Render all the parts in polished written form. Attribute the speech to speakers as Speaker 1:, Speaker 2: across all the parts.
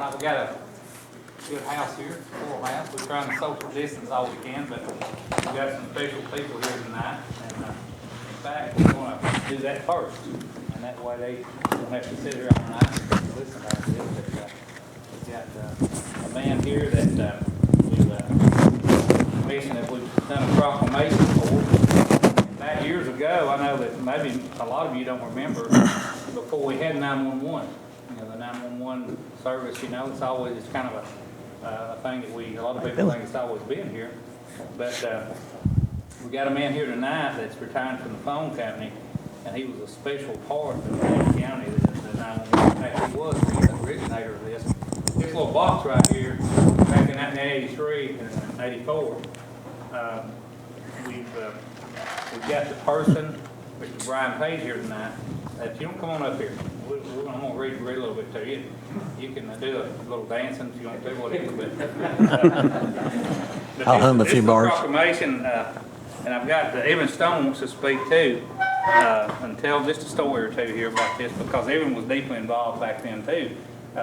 Speaker 1: We got a good house here, full house. We're trying to social distance all we can, but we got some special people here tonight. And in fact, we want to do that first. And that way they don't have to sit here all night and listen to this. But, we've got a man here that we've commissioned that we've done a proclamation for. In fact, years ago, I know that maybe a lot of you don't remember, before we had 911. You know, the 911 service, you know, it's always, it's kind of a thing that a lot of people think it's always been here. But we got a man here tonight that's retired from the phone company, and he was a special part of Dade County, the 911. In fact, he was the originator of this. This little box right here, back in 1983 and 84, we've got the person, Mr. Brian Page, here tonight. If you don't come on up here, I'm going to read a little bit to you. You can do a little dancing if you want to, whatever. But
Speaker 2: I'll hum a few bars.
Speaker 1: Proclamation, and I've got Evan Stone wants to speak too, and tell just a story or two here about this, because Evan was deeply involved back then too,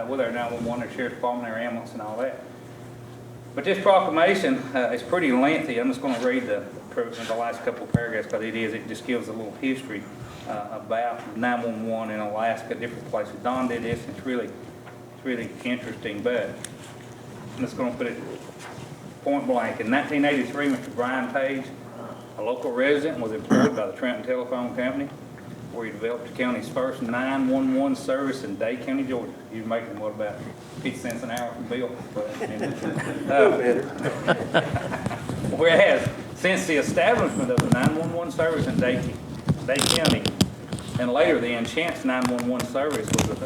Speaker 1: with our 911, our sheriff's department, our ambulance, and all that. But this proclamation is pretty lengthy. I'm just going to read the last couple of paragraphs, but it just gives a little history about 911 in Alaska, different places. Don did this. It's really interesting. But I'm just going to put it point blank. In 1983, Mr. Brian Page, a local resident, was employed by the Trenton Telephone Company, where he developed the county's first 911 service in Dade County, Georgia. You're making what, about 50 cents an hour from Bill? Whereas, since the establishment of the 911 service in Dade County, and later the Enchance 911 service was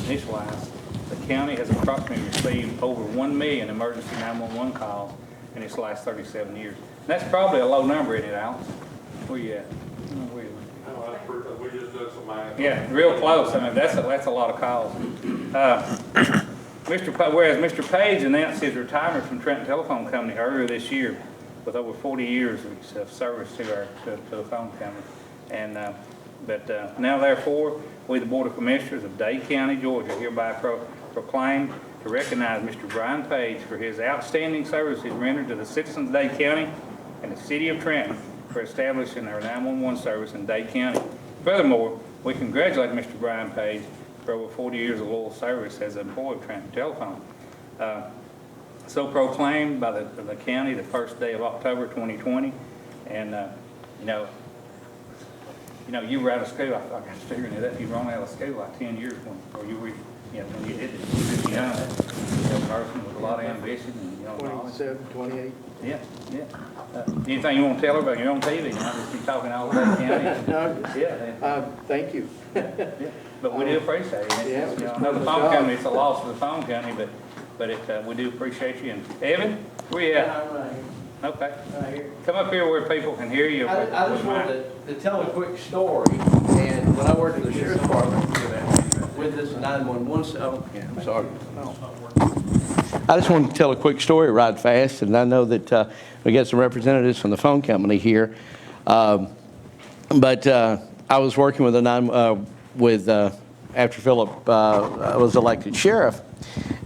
Speaker 1: initialized, the county has approximately received over 1 million emergency 911 calls in its last 37 years. And that's probably a low number, isn't it, Alex? Where you at?
Speaker 3: We just did some math.
Speaker 1: Yeah, real close. I mean, that's a lot of calls. Whereas Mr. Page announced his retirement from Trenton Telephone Company earlier this year, with over 40 years of service to the phone company. And but now, therefore, we, the Board of Commissioners of Dade County, Georgia, hereby proclaim to recognize Mr. Brian Page for his outstanding services rendered to the citizens of Dade County and the city of Trenton for establishing our 911 service in Dade County. Furthermore, we congratulate Mr. Brian Page for over 40 years of loyal service as an employee of Trenton Telephone. So proclaimed by the county the first day of October 2020, and you were out of school. I got figuring it up. You were only out of school like 10 years when you did it. You were young, a person with a lot of ambition and
Speaker 4: 27, 28.
Speaker 1: Yeah. Anything you want to tell her about your own TV? I'll just be talking all about the county.
Speaker 4: No, thank you.
Speaker 1: Yeah. But we do appreciate it.
Speaker 4: Yeah,
Speaker 1: I know the phone company, it's a loss for the phone company, but we do appreciate you. And Evan, where you at?
Speaker 5: I'm right here.
Speaker 1: Okay.
Speaker 5: Right here.
Speaker 1: Come up here where people can hear you.
Speaker 5: I just wanted to tell a quick story. And when I worked in the sheriff's department with this 911, I'm sorry. I just wanted to tell a quick story right fast, and I know that we got some representatives from the phone company here. But I was working with after Philip was elected sheriff.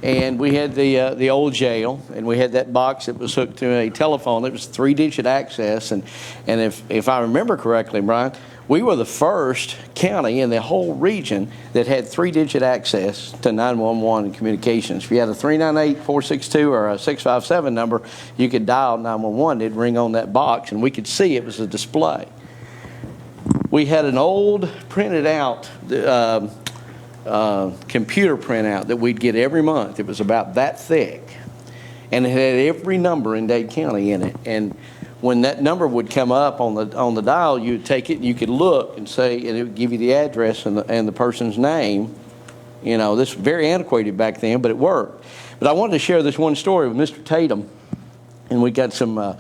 Speaker 5: And we had the old jail, and we had that box that was hooked to a telephone. It was 3-digit access, and if I remember correctly, Brian, we were the first county in the whole region that had 3-digit access to 911 communications. If you had a 398-462 or a 657 number, you could dial 911. It'd ring on that box, and we could see it was a display. We had an old printed out computer printout that we'd get every month. It was about that thick, and it had every number in Dade County in it. And when that number would come up on the dial, you would take it and you could look and say, and it would give you the address and the person's name. You know, this was very antiquated back then, but it worked. But I wanted to share this one story with Mr. Tatum, and we got some.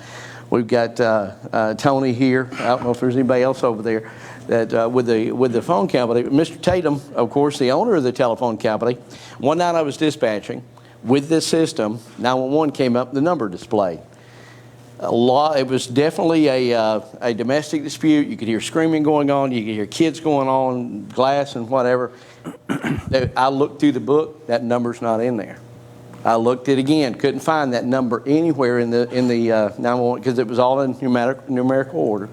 Speaker 5: We've got Tony here. I don't know if there's anybody else over there that with the phone company. Mr. Tatum, of course, the owner of the telephone company. One night I was dispatching with this system. 911 came up, the number displayed. It was definitely a domestic dispute. You could hear screaming going on. You could hear kids going on, glass and whatever. I looked through the book, that number's not in there. I looked it again, couldn't find that number anywhere in the 911 because it was all in numerical order.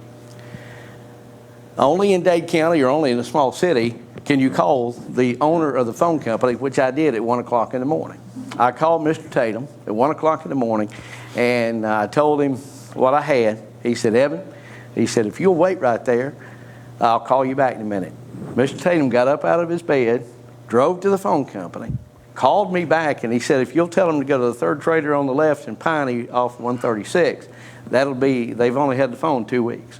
Speaker 5: Only in Dade County or only in a small city can you call the owner of the phone company, which I did at 1 o'clock in the morning. I called Mr. Tatum at 1 o'clock in the morning, and I told him what I had. He said, Evan, he said, if you'll wait right there, I'll call you back in a minute. Mr. Tatum got up out of his bed, drove to the phone company, called me back, and he said, if you'll tell them to go to the third trader on the left in Piney off 136, they've only had the phone 2 weeks.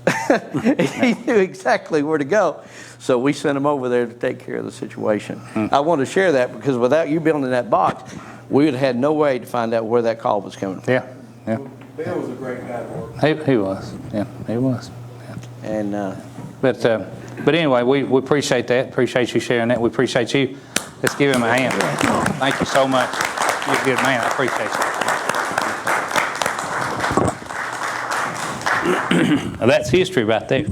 Speaker 5: He knew exactly where to go. So we sent him over there to take care of the situation. I wanted to share that because without you building that box, we would have had no way to find out where that call was coming from.
Speaker 2: Yeah.
Speaker 4: Bill was a great guy to work with.
Speaker 2: He was. Yeah, he was. Yeah.
Speaker 5: And
Speaker 2: But anyway, we appreciate that. Appreciate you sharing that. We appreciate you. Let's give him a hand. Thank you so much. You're a good man. I appreciate you. Now, that's history right there.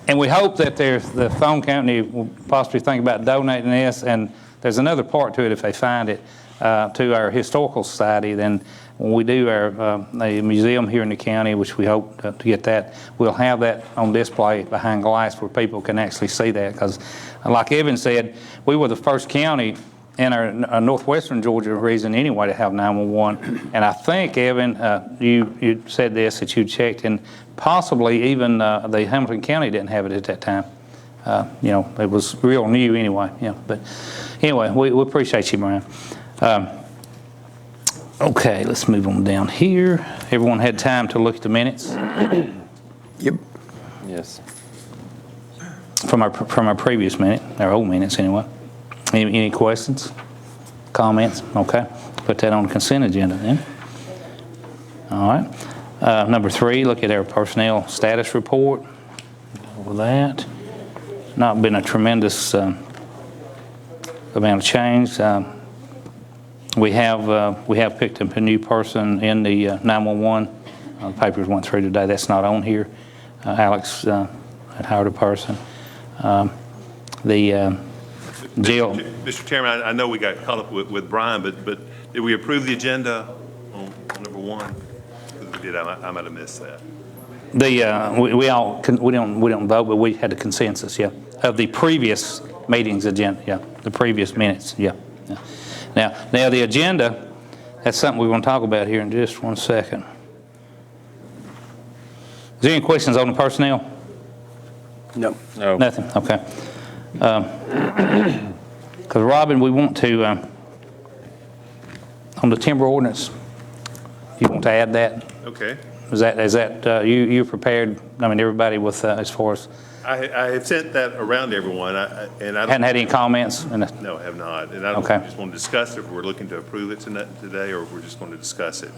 Speaker 2: And we hope that the phone company will possibly think about donating this. And there's another part to it if they find it, to our historical society. Then when we do a museum here in the county, which we hope to get that, we'll have that on display behind glass where people can actually see that. Because like Evan said, we were the first county in our northwestern Georgia region anyway to have 911. And I think, Evan, you said this, that you checked, and possibly even the Hamilton County didn't have it at that time. It was real new anyway. But anyway, we appreciate you, Brian. Okay, let's move on down here. Everyone had time to look at the minutes?
Speaker 6: Yep. Yes.
Speaker 2: From our previous minute, our old minutes anyway. Any questions? Comments? Okay. Put that on the consent agenda then. All right. Number 3, look at our personnel status report. Over that. Not been a tremendous amount of change. We have picked up a new person in the 911. The papers went through today. That's not on here. Alex had hired a person. The jail.
Speaker 7: Mr. Chairman, I know we got caught up with Brian, but did we approve the agenda on number 1? If we did, I might have missed that.
Speaker 2: We don't vote, but we had a consensus, of the previous meeting's agenda, the previous minutes, Now the agenda, that's something we're going to talk about here in just 1 second. Is there any questions on the personnel?
Speaker 6: No.
Speaker 2: Nothing, okay. Because Robin, we want to, on the timber ordinance, you want to add that?
Speaker 7: Okay.
Speaker 2: Is that you prepared, everybody with, as far as?
Speaker 7: I have sent that around to everyone, and I
Speaker 2: Hadn't had any comments?
Speaker 7: No, I have not. And I don't
Speaker 2: Okay.
Speaker 7: just want to discuss it, if we're looking to approve it today, or if we're just going to discuss it.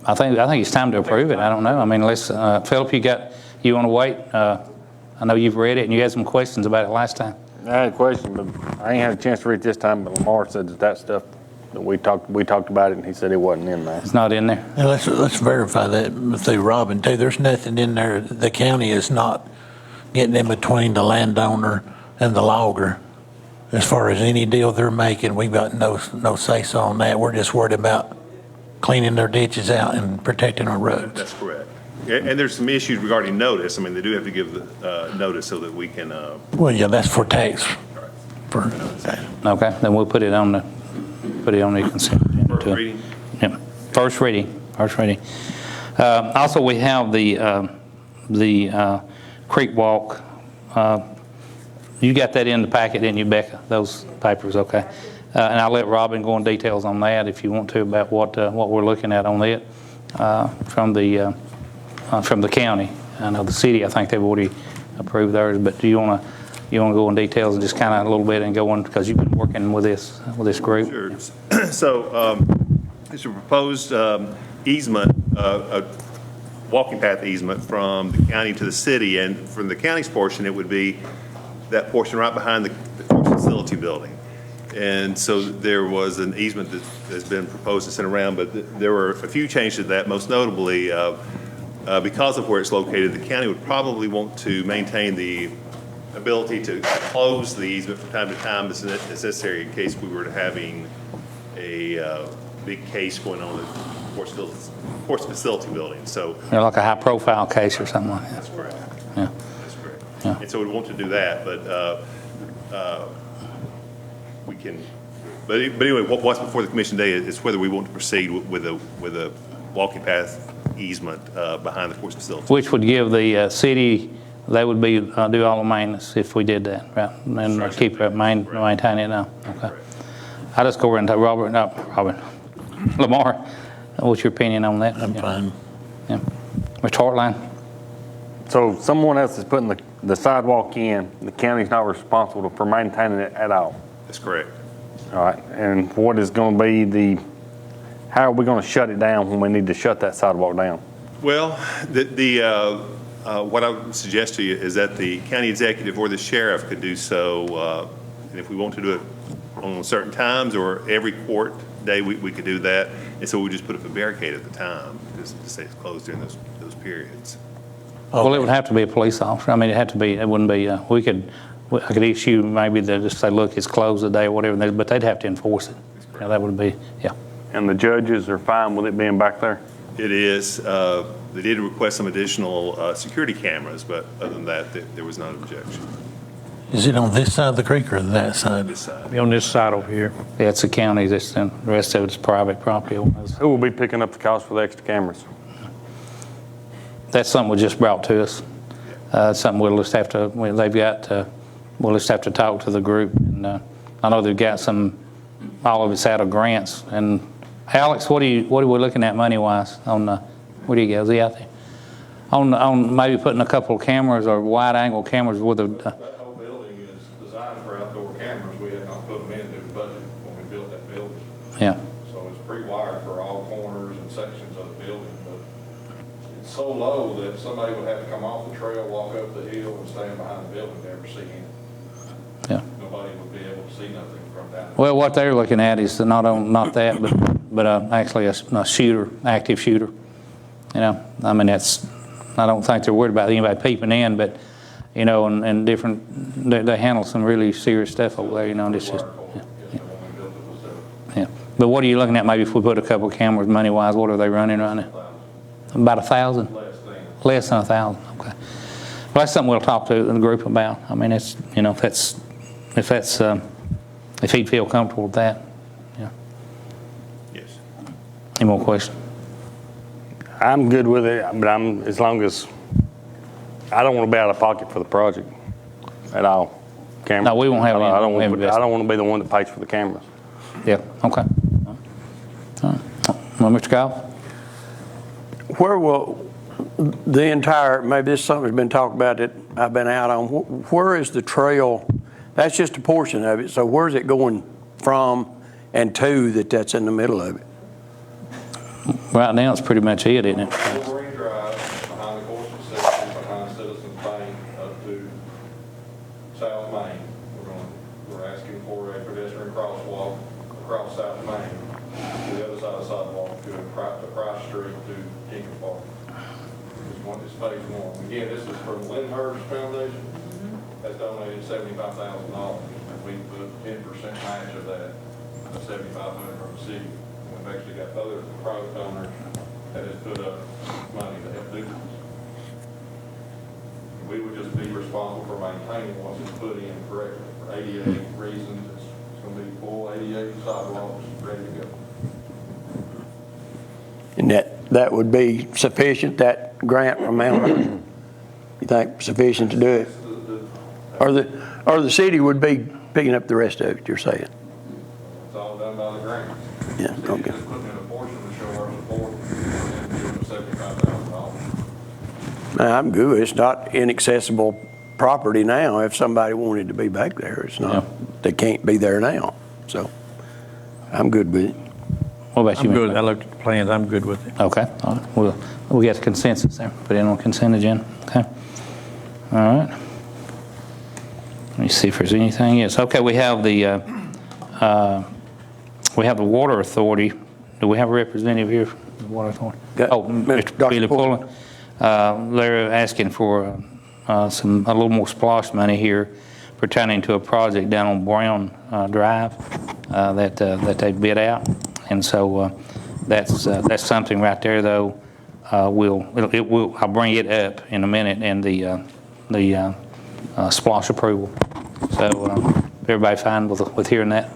Speaker 2: I think it's time to approve it. I don't know. Let's, Philip, you want to wait? I know you've read it and you had some questions about it last time.
Speaker 6: I had a question, but I ain't had a chance to read it this time, but Lamar said that stuff, that we talked about it, and he said it wasn't in there.
Speaker 2: It's not in there?
Speaker 8: And let's verify that through Robin too. There's nothing in there. The county is not getting in between the landowner and the logger. As far as any deal they're making, we've got no say-so on that. We're just worried about cleaning their ditches out and protecting our roads.
Speaker 7: That's correct. And there's some issues regarding notice. They do have to give the notice so that we can.
Speaker 8: Well, yeah, that's for tax.
Speaker 2: Okay, then we'll put it on the consent agenda.
Speaker 7: First reading?
Speaker 2: Yep. First reading. Also, we have the Creek Walk. You got that in the packet, didn't you, Becca? Those papers, okay. And I'll let Robin go in details on that if you want to, about what we're looking at on it from the county. I know the city, I think they've already approved theirs, but do you want to go in details and just kind of a little bit and go on, because you've been working with this group?
Speaker 7: Sure. So it's a proposed easement, a walking path easement from the county to the city, and from the county's portion, it would be that portion right behind the facility building. And so there was an easement that has been proposed and sent around, but there were a few changes to that, most notably because of where it's located, the county would probably want to maintain the ability to close the easement from time to time is necessary in case we were to having a big case going on at sports facility building. So
Speaker 2: Like a high-profile case or something like that.
Speaker 7: that's correct.
Speaker 2: Yeah.
Speaker 7: That's correct.
Speaker 2: Yeah.
Speaker 7: And so we want to do that, but we can. But anyway, what's before the commission today is whether we want to proceed with a walking path easement behind the sports facility.
Speaker 2: Which would give the city, they would be, do all the maintenance if we did that, right? And keep it, maintain it now, okay. I'll just go over and tell Lamar, what's your opinion on that?
Speaker 8: I'm fine.
Speaker 2: Yeah. Mr. Hartline?
Speaker 6: So if someone else is putting the sidewalk in, the county's not responsible for maintaining it at all.
Speaker 7: That's correct.
Speaker 6: All right, and what is going to be how are we going to shut it down when we need to shut that sidewalk down?
Speaker 7: Well, what I would suggest to you is that the county executive or the sheriff could do so, and if we want to do it on certain times or every court day, we could do that. And so we just put up a barricade at the time, just to say it's closed during those periods.
Speaker 2: Well, it would have to be a police officer. I mean, it wouldn't be, I could issue maybe to just say, look, it's closed today or whatever, but they'd have to enforce it. Yeah, that would be, yeah.
Speaker 6: And the judges are fine with it being back there?
Speaker 7: It is. They did request some additional security cameras, but other than that, there was not an objection.
Speaker 8: Is it on this side of the creek or that side?
Speaker 7: This side.
Speaker 4: Be on this side over here.
Speaker 2: Yeah, it's the county, the rest of it's private property.
Speaker 6: Who will be picking up the cost for the extra cameras?
Speaker 2: That's something was just brought to us. Something we'll just have to, we'll just have to talk to the group. And I know they've got all of it's out of grants. And Alex, what are we looking at money-wise on where do you go? Is he out there? On maybe putting a couple of cameras or wide-angle cameras with
Speaker 3: That whole building is designed for outdoor cameras. We had not put them into the budget when we built that building.
Speaker 2: Yeah.
Speaker 3: So it's pre-wired for all corners and sections of the building, but it's so low that somebody would have to come off the trail, walk up the hill, and stand behind the building to ever see him.
Speaker 2: Yeah.
Speaker 3: Nobody would be able to see nothing from down there.
Speaker 2: Well, what they're looking at is not that, but actually a shooter, active shooter. You know, I mean, I don't think they're worried about anybody peeping in, but, you know, and different, they handle some really serious stuff over there, you know, and it's just, yeah. But what are you looking at, maybe if we put a couple of cameras money-wise, what are they running right now? About 1,000? Less than 1,000, okay. Well, that's something we'll talk to the group about. I mean, it's, you know, if he'd feel comfortable with that, yeah.
Speaker 7: Yes.
Speaker 2: Any more questions?
Speaker 6: I'm good with it, but as long as I don't want to be out of pocket for the project at all. Cameras.
Speaker 2: No, we won't have any.
Speaker 6: I don't want to be the one that pays for the cameras.
Speaker 2: Yeah, okay. All right. Well, Mr. Kyle?
Speaker 9: Where will the entire, maybe this is something that's been talked about that I've been out on, where is the trail? That's just a portion of it, so where's it going from and to that's in the middle of it?
Speaker 2: Right now, it's pretty much it, isn't it?
Speaker 3: Wolverine Drive, behind the course facility, behind Citizens Bank, up to South Main. We're asking for a pedestrian crosswalk across South Main, to the other side of the sidewalk, to Price Street to Tinker Park. This phase one. Again, this is from Lyndhurst Foundation. Has donated $75,000. We put 10% match of that, $7,500 from the city. We've actually got other private donors that has put up money to help do this. We would just be responsible for maintaining once it's put in correctly. For ADA reasons, it's going to be full ADA sidewalks ready to go.
Speaker 9: And that would be sufficient, that grant amount, you think sufficient to do it? Or the city would be picking up the rest of it, you're saying?
Speaker 3: It's all done by the grant.
Speaker 9: Yeah,
Speaker 3: The city
Speaker 9: okay.
Speaker 3: just putting in a portion to show our support and give them $75,000.
Speaker 9: Now, I'm good. It's not inaccessible property now. If somebody wanted to be back there, it's not.
Speaker 2: Yeah.
Speaker 9: They can't be there now. So I'm good with it.
Speaker 2: What about you?
Speaker 4: I'm good.
Speaker 2: Mr.
Speaker 4: I looked at the plans. I'm good with it.
Speaker 2: Okay, all right. Well, we got the consensus there. Put it on consent agenda. Okay. All right. Let me see if there's anything else. Okay, we have the Water Authority. Do we have a representative here from the Water Authority?
Speaker 9: Got
Speaker 2: Oh,
Speaker 9: Mr.
Speaker 2: Mr.
Speaker 9: Dr.
Speaker 2: Billy
Speaker 9: Pullen.
Speaker 2: Pullen. They're asking for a little more splosh money here pertaining to a project down on Brown Drive that they bid out. And so that's something right there, though. I'll bring it up in a minute in the splosh approval. So everybody fine with hearing that?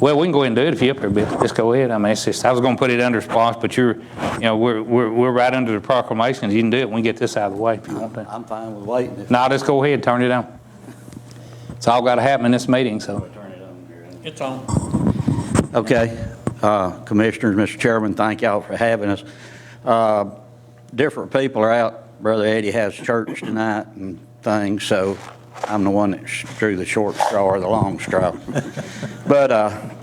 Speaker 2: Well, we can go ahead and do it if you're up there, Bill. Just go ahead. I mean, it's just, I was going to put it under splosh, but we're right under the proclamations. You can do it when we get this out of the way if you want to.
Speaker 10: I'm fine with waiting.
Speaker 2: No, just go ahead, turn it on. It's all got to happen in this meeting, so.
Speaker 4: It's on.
Speaker 10: Okay, Commissioners, Mr. Chairman, thank y'all for having us. Different people are out. Brother Eddie has church tonight and things, so I'm the one that drew the short straw or the long straw. But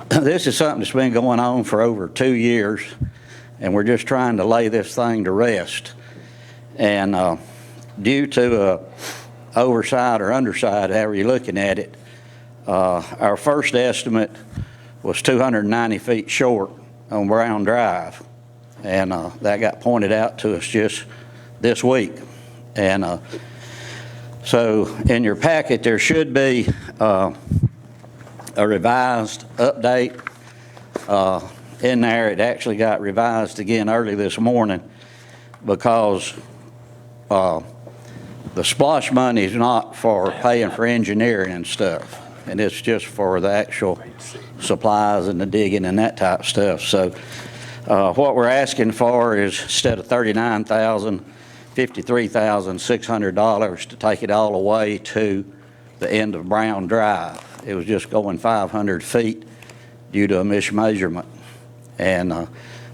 Speaker 10: this is something that's been going on for over 2 years, and we're just trying to lay this thing to rest. And due to oversight or underside, however you're looking at it, our first estimate was 290 feet short on Brown Drive, and that got pointed out to us just this week. And so in your packet, there should be a revised update in there. It actually got revised again early this morning because the splosh money is not for paying for engineering and stuff, and it's just for the actual supplies and the digging and that type of stuff. So what we're asking for is, instead of $39,000, $53,600 to take it all the way to the end of Brown Drive. It was just going 500 feet due to a mismeasurement, and I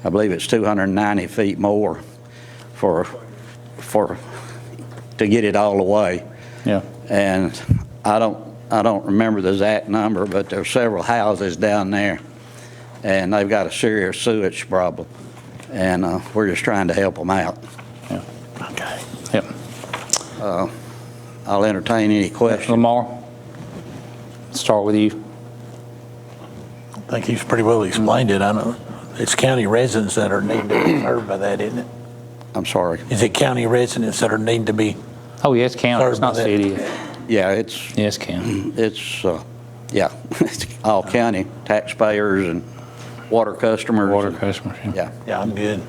Speaker 10: believe it's 290 feet more to get it all the way.
Speaker 2: Yeah.
Speaker 10: And I don't remember the exact number, but there's several houses down there, and they've got a serious sewage problem, and we're just trying to help them out.
Speaker 2: Yeah. Okay. Yep.
Speaker 10: I'll entertain any questions.
Speaker 2: Lamar, start with you.
Speaker 8: I think he's pretty well explained it. I know it's county residents that are needing to be served by that, isn't it?
Speaker 10: I'm sorry.
Speaker 8: Is it county residents that are needing to be?
Speaker 2: Oh, yeah, it's county. It's not city.
Speaker 10: Yeah, it's
Speaker 2: Yeah, it's county.
Speaker 10: it's all county taxpayers and water customers.
Speaker 2: Water customers.
Speaker 10: Yeah.
Speaker 8: Yeah, I'm good.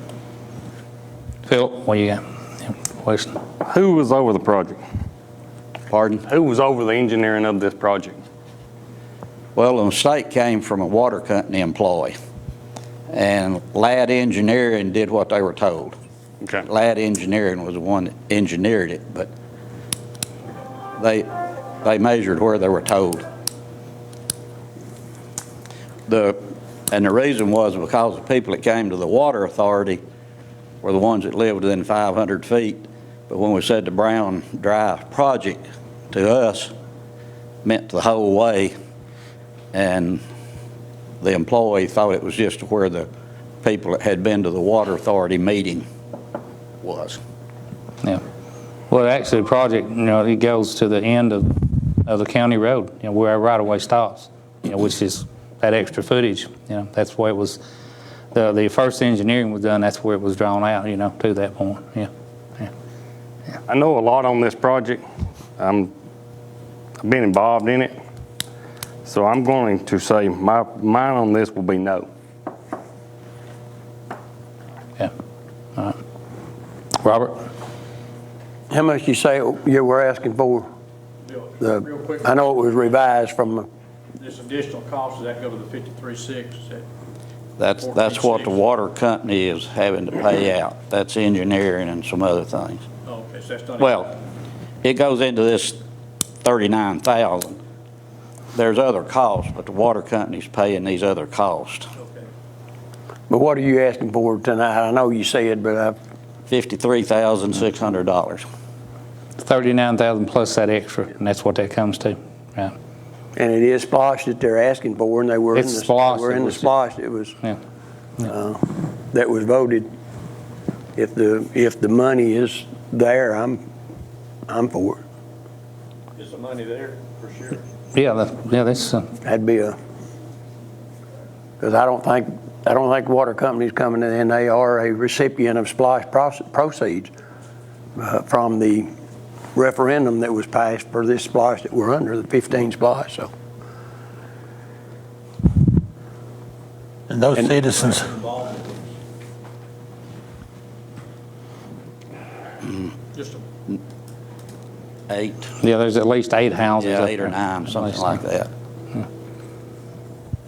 Speaker 2: Phil, what you got? Question.
Speaker 6: Who was over the project?
Speaker 10: Pardon?
Speaker 6: Who was over the engineering of this project?
Speaker 10: Well, the mistake came from a water company employee, and Ladd Engineering did what they were told.
Speaker 6: Okay.
Speaker 10: Ladd Engineering was the one that engineered it, but they measured where they were told. And the reason was because the people that came to the water authority were the ones that lived within 500 feet. But when we said the Brown Drive project to us meant the whole way, and the employee thought it was just where the people that had been to the water authority meeting was.
Speaker 2: Yeah. Well, actually, the project, it goes to the end of the county road, where our right-of-way stops, which is that extra footage. That's where it was. The first engineering was done. That's where it was drawn out, to that point. Yeah.
Speaker 6: I know a lot on this project. I've been involved in it. So I'm going to say mine on this will be no.
Speaker 2: Yeah. All right. Robert?
Speaker 9: How much you say you were asking for?
Speaker 11: Real quick.
Speaker 9: I know it was revised from,
Speaker 11: This additional cost, does that go to the 53.6?
Speaker 10: That's what the water company is having to pay out. That's engineering and some other things.
Speaker 11: Oh, okay, so that's not.
Speaker 10: Well, it goes into this 39,000. There's other costs, but the water company's paying these other costs.
Speaker 11: Okay.
Speaker 9: but what are you asking for tonight? I know you said, but
Speaker 10: $53,600.
Speaker 2: 39,000 plus that extra, and that's what that comes to. Right.
Speaker 9: and it is splosh that they're asking for, and they were in
Speaker 2: It's
Speaker 9: the
Speaker 2: splosh.
Speaker 9: they were in the splosh. It was
Speaker 2: Yeah.
Speaker 9: that was voted. If the money is there, I'm for it.
Speaker 11: Is the money there for sure?
Speaker 2: Yeah, that's
Speaker 9: That'd be because I don't think I don't think water companies coming in, they are a recipient of splash proceeds from the referendum that was passed for this splash that we're under, the 15 splash, so.
Speaker 8: And those citizens,
Speaker 11: Just a
Speaker 10: 8,
Speaker 2: Yeah, there's at least 8 houses.
Speaker 10: yeah,
Speaker 2: up
Speaker 10: 8 or
Speaker 2: there.
Speaker 10: 9, something like that.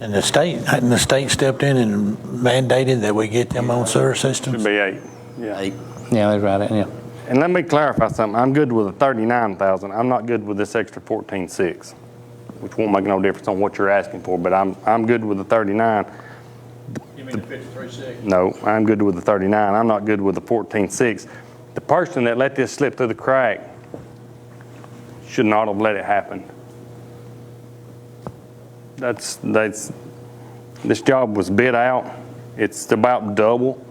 Speaker 8: and the state stepped in and mandated that we get them on sewer
Speaker 6: Should
Speaker 8: systems.
Speaker 6: be 8, yeah.
Speaker 10: 8.
Speaker 2: Yeah, that's right, yeah.
Speaker 6: And let me clarify something. I'm good with the 39,000. I'm not good with this extra 14.6, which won't make no difference on what you're asking for, but I'm good with the 39.
Speaker 11: You mean the 53.6?
Speaker 6: No, I'm good with the 39. I'm not good with the 14.6. The person that let this slip through the crack should not have let it happen. This job was bid out. It's about double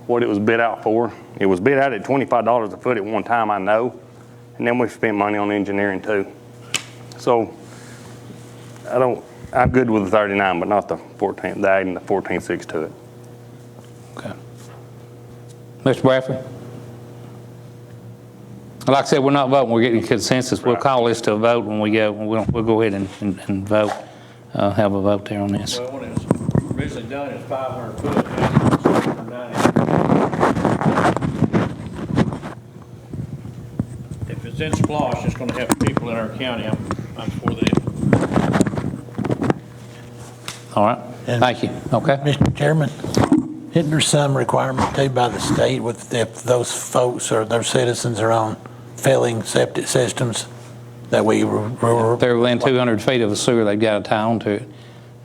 Speaker 6: what it was bid out for. It was bid out at $25 a foot at one time, I know, and then we spent money on engineering too. So I'm good with the 39, but not the 14, adding the 14.6 to it.
Speaker 2: Okay. Mr. Bradford? Like I said, we're not voting, we're getting consensus. We'll call this to a vote when we go, we'll go ahead and vote, have a vote there on this.
Speaker 11: Well, when it was originally done, it was 500 foot. Now it's 690. If it's in splosh, it's going to help people in our county. I'm for that.
Speaker 2: All right, thank you, okay?
Speaker 8: Mr. Chairman, isn't there some requirement too by the state with if those folks or those citizens are on failing septic systems that we
Speaker 2: If they're within 200 feet of a sewer, they've got to tie onto it.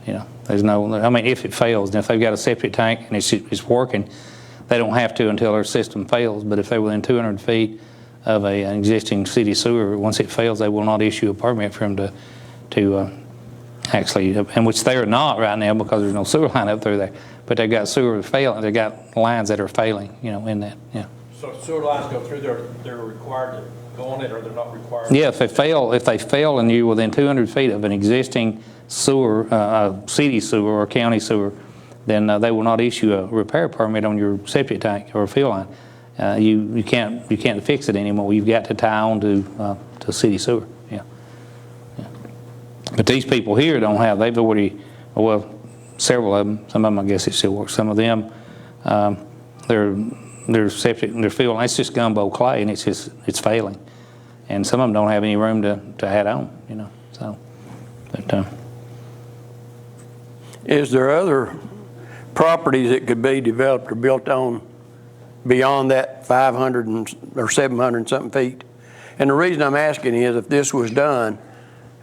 Speaker 2: You know, there's no, I mean, if it fails, then if they've got a septic tank and it's working, they don't have to until their system fails. But if they're within 200 feet of an existing city sewer, once it fails, they will not issue a permit for them to actually, and which they are not right now because there's no sewer line up through there. But they've got sewer failing, they've got lines that are failing, you know, in that, yeah.
Speaker 11: So if sewer lines go through there, they're required to go on it, or they're not required?
Speaker 2: Yeah, if they fail and you're within 200 feet of an existing sewer, city sewer or county sewer, then they will not issue a repair permit on your septic tank or fill line. You can't fix it anymore. You've got to tie on to city sewer. Yeah. But these people here don't have. They've already, well, several of them. Some of them, I guess, it still works. Some of them, they're septic, they're filling. It's just gumbo clay, and it's failing. And some of them don't have any room to add on. You know, so. But,
Speaker 9: Is there other properties that could be developed or built on beyond that 500 or 700 and something feet? And the reason I'm asking is if this was done,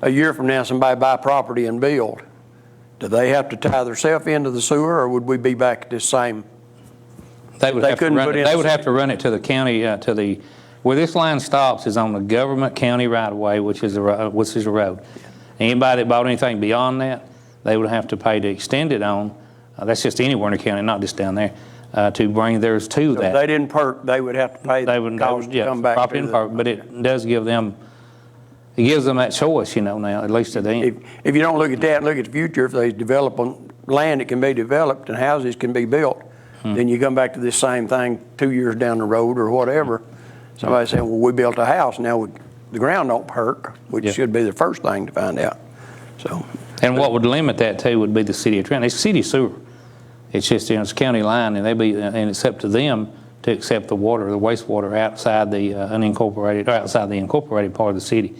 Speaker 9: a year from now somebody buy property and build, do they have to tie themselves into the sewer, or would we be back at this same?
Speaker 2: They would have to run it to the county, where this line stops is on the government county right-of-way, which is a road. Anybody that bought anything beyond that, they would have to pay to extend it on, that's just anywhere in the county, not just down there, to bring theirs to that.
Speaker 9: If they didn't perk, they would have to pay the cost to come back to the...
Speaker 2: But it does give them, it gives them that choice, you know, now, at least at the end.
Speaker 9: If you don't look at that, look at the future, if they develop on land that can be developed and houses can be built, then you come back to this same thing 2 years down the road or whatever. Somebody saying, well, we built a house, now the ground don't perk, which should be the first thing to find out. So.
Speaker 2: And what would limit that too would be the city of Trenton. It's city sewer. It's just, you know, it's county line, and it's up to them to accept the water, the wastewater outside the unincorporated, or outside the incorporated part of the city.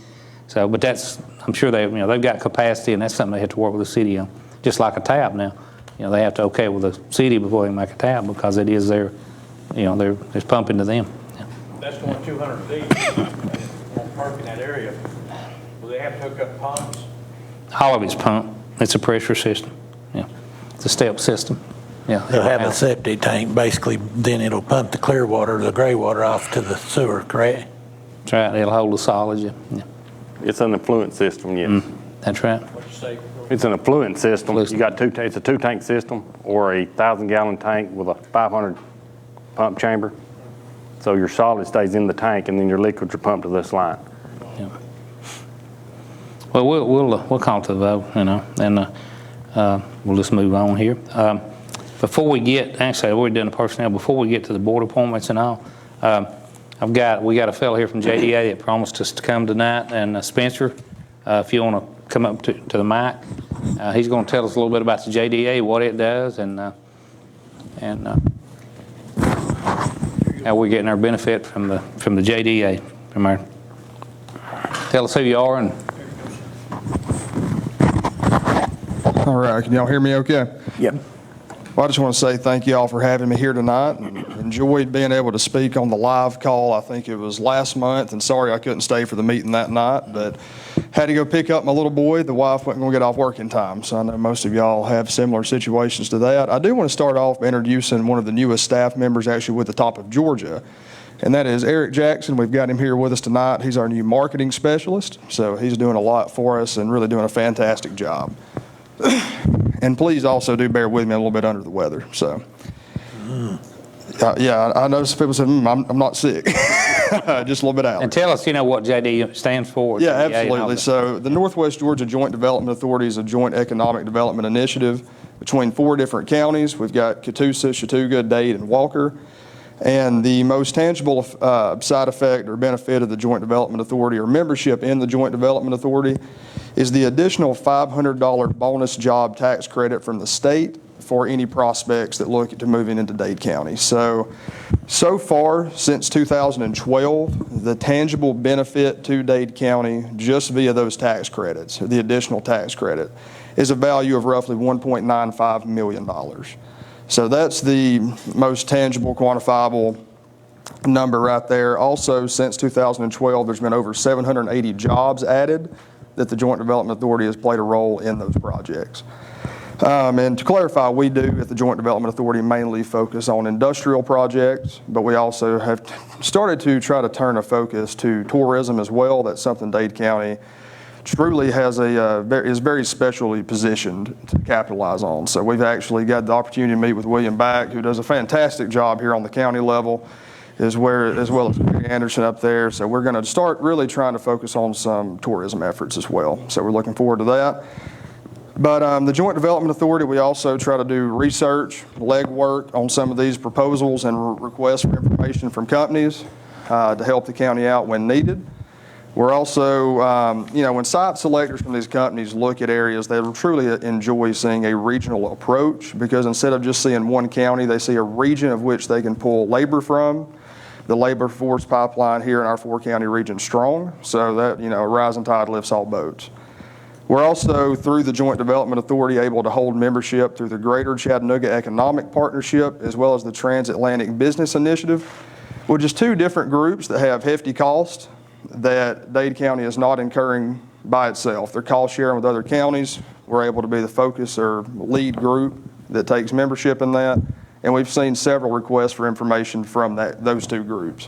Speaker 2: So, but that's, I'm sure they've got capacity, and that's something they have to work with the city on. Just like a tap now, you know, they have to okay with the city before they make a tap because it is their, you know, it's pumping to them. Yeah.
Speaker 11: That's going 200 feet, won't park in that area. Will they have to hook up pumps?
Speaker 2: All of it's pumped. It's a pressure system. Yeah, it's a step system. Yeah,
Speaker 8: they'll have a septic tank, basically, then it'll pump the clear water, the gray water off to the sewer, correct?
Speaker 2: That's right, it'll hold the solids, yeah.
Speaker 6: It's an effluent system, yes.
Speaker 2: That's right.
Speaker 11: What'd you say?
Speaker 6: It's an effluent system. You got it's a 2-tank system or a 1,000-gallon tank with a 500 pump chamber. So your solid stays in the tank, and then your liquids are pumped to this line.
Speaker 2: Yeah. Well, we'll call it to the vote, you know, and we'll just move on here. before we get, actually, I've already done the personnel, before we get to the board appointments and all, we got a fellow here from JDA that promised us to come tonight, and Spencer, if you want to come up to the mic, he's going to tell us a little bit about the JDA, what it does, and how we're getting our benefit from the JDA. Tell us who you are. And
Speaker 12: all right, can y'all hear me okay?
Speaker 9: Yep.
Speaker 12: Well, I just want to say thank you all for having me here tonight. And enjoyed being able to speak on the live call. I think it was last month, and sorry I couldn't stay for the meeting that night, but had to go pick up my little boy. The wife wasn't going to get off work in time, so I know most of y'all have similar situations to that. I do want to start off by introducing one of the newest staff members actually with the top of Georgia, and that is Eric Jackson. We've got him here with us tonight. He's our new marketing specialist, so he's doing a lot for us and really doing a fantastic job. And please also do bear with me, I'm a little bit under the weather. So, yeah, I know some people say, I'm not sick. Just a little bit out.
Speaker 2: And tell us, what JD stands for.
Speaker 12: Yeah, absolutely. So the Northwest Georgia Joint Development Authority is a joint economic development initiative between 4 different counties. We've got Catoosa, Chattooga, Dade, and Walker. And the most tangible side effect or benefit of the Joint Development Authority or membership in the Joint Development Authority is the additional $500 bonus job tax credit from the state for any prospects that look to moving into Dade County. So far, since 2012, the tangible benefit to Dade County just via those tax credits, the additional tax credit, is a value of roughly $1.95 million. So that's the most tangible, quantifiable number right there. Also, since 2012, there's been over 780 jobs added that the Joint Development Authority has played a role in those projects. And to clarify, we do at the Joint Development Authority mainly focus on industrial projects, but we also have started to try to turn a focus to tourism as well. That's something Dade County truly has is very specially positioned to capitalize on. So we've actually got the opportunity to meet with William Back, who does a fantastic job here on the county level, as well as Mary Anderson up there. So we're going to start really trying to focus on some tourism efforts as well. So we're looking forward to that. But the Joint Development Authority, we also try to do research, legwork on some of these proposals and requests for information from companies to help the county out when needed. We're also, when site selectors from these companies look at areas, they truly enjoy seeing a regional approach, because instead of just seeing one county, they see a region of which they can pull labor from. The labor force pipeline here in our 4-county region is strong, so that, a rising tide lifts all boats. We're also, through the Joint Development Authority, able to hold membership through the Greater Chattanooga Economic Partnership as well as the Transatlantic Business Initiative, which is 2 different groups that have hefty costs that Dade County is not incurring by itself. They're cost sharing with other counties. We're able to be the focus or lead group that takes membership in that. And we've seen several requests for information from those 2 groups.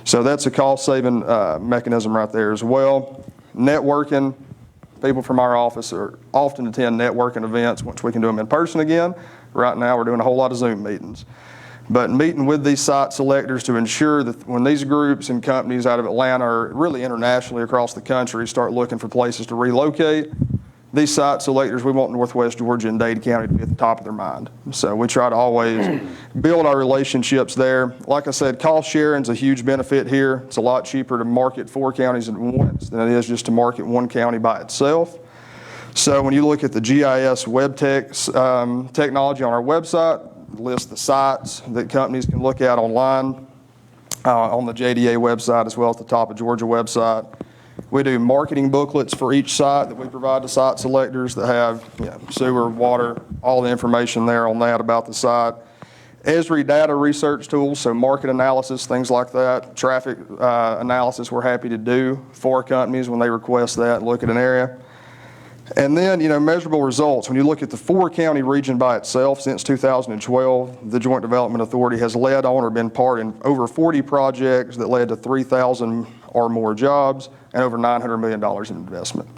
Speaker 12: So that's a cost-saving mechanism right there as well. Networking. People from our office often attend networking events once we can do them in person again. Right now we're doing a whole lot of Zoom meetings. But meeting with these site selectors to ensure that when these groups and companies out of Atlanta or really internationally across the country start looking for places to relocate, these site selectors, we want Northwest Georgia and Dade County to be at the top of their mind. So we try to always build our relationships there. Like I said, cost sharing is a huge benefit here. It's a lot cheaper to market 4 counties at once than it is just to market 1 county by itself. So when you look at the GIS web technology on our website, list the sites that companies can look at online on the JDA website as well as the Top of Georgia website. We do marketing booklets for each site that we provide to site selectors that have sewer, water, all the information there on that about the site. Esri data research tools, so market analysis, things like that. Traffic analysis we're happy to do for companies when they request that and look at an area. And then, measurable results. When you look at the 4-county region by itself, since 2012, the Joint Development Authority has led on or been part in over 40 projects that led to 3,000 or more jobs and over $900 million in investment.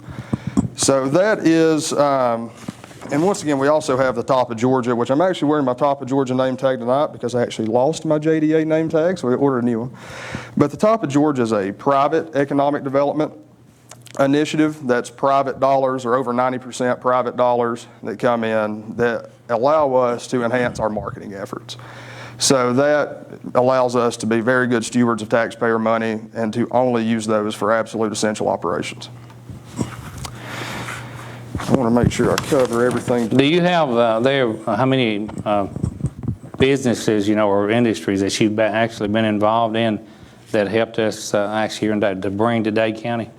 Speaker 12: So that is, and once again, we also have the Top of Georgia, which I'm actually wearing my Top of Georgia name tag tonight because I actually lost my JDA name tag, so we ordered a new one. But the Top of Georgia is a private economic development. initiative. That's private dollars, or over 90% private dollars that come in that allow us to enhance our marketing efforts. So that allows us to be very good stewards of taxpayer money and to only use those for absolute essential operations. I want to make sure I cover everything.
Speaker 2: Do you have how many businesses, or industries that you've actually been involved in that helped us actually here in Dade to bring to Dade County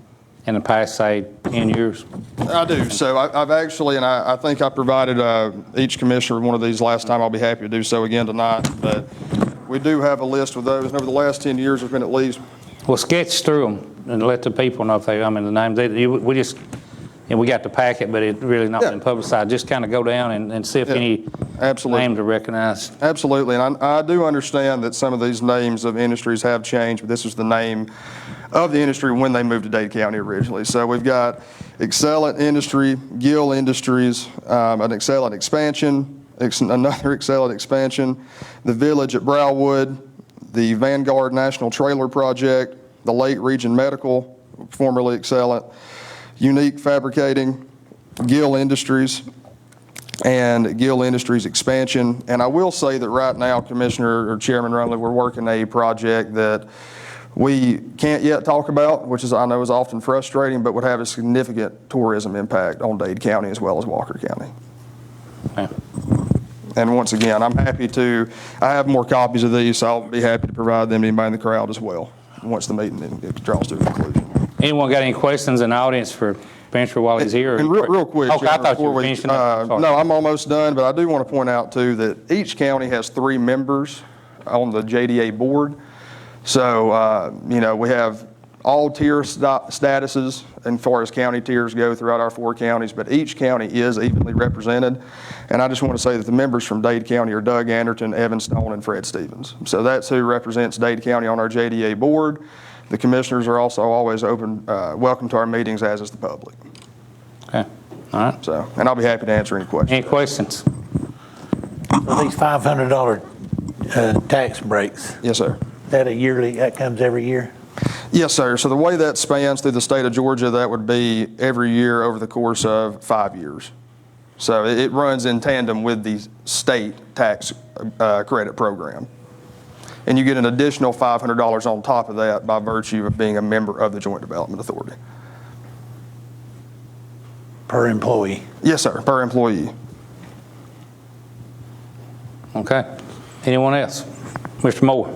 Speaker 2: in the past, say, 10 years?
Speaker 12: I do. So I've actually, and I think I provided each commissioner one of these last time. I'll be happy to do so again tonight. But we do have a list with those. And over the last 10 years, there's been at least.
Speaker 2: Well, sketch through them and let the people know if they, the names. We just, we got the packet, but it really not been publicized. Just kind of go down and see if any names are recognized.
Speaker 12: Absolutely. And I do understand that some of these names of industries have changed, but this was the name of the industry when they moved to Dade County originally. So we've got Excellent Industry, Gill Industries, an Excellent Expansion, another Excellent Expansion, the Village at Brownwood, the Vanguard National Trailer Project, the Lake Region Medical, formerly Excellent, Unique Fabricating, Gill Industries, and Gill Industries Expansion. And I will say that right now, Commissioner or Chairman Rumley, we're working a project that we can't yet talk about, which I know is often frustrating, but would have a significant tourism impact on Dade County as well as Walker County.
Speaker 2: Okay.
Speaker 12: And once again, I have more copies of these, so I'll be happy to provide them to anybody in the crowd as well, once the meeting draws to a conclusion.
Speaker 2: Anyone got any questions in the audience for Spencer while he's here?
Speaker 12: And real quick,
Speaker 2: okay, I thought you
Speaker 12: before
Speaker 2: were
Speaker 12: we,
Speaker 2: finishing up.
Speaker 12: no, I'm almost done, but I do want to point out too that each county has 3 members on the JDA board. So, we have all tier statuses as far as county tiers go throughout our 4 counties, but each county is evenly represented. And I just want to say that the members from Dade County are Doug Anderton, Evan Stone, and Fred Stevens. So that's who represents Dade County on our JDA board. The commissioners are also always welcome to our meetings, as is the public.
Speaker 2: Okay, all right.
Speaker 12: So, and I'll be happy to answer any questions.
Speaker 2: Any questions?
Speaker 8: So these $500 tax breaks,
Speaker 12: Yes, sir.
Speaker 8: that comes every year?
Speaker 12: Yes, sir. So the way that spans through the state of Georgia, that would be every year over the course of 5 years. So it runs in tandem with the state tax credit program. And you get an additional $500 on top of that by virtue of being a member of the Joint Development Authority.
Speaker 8: Per employee?
Speaker 12: Yes, sir, per employee.
Speaker 2: Okay. Anyone else? Mr. Moore?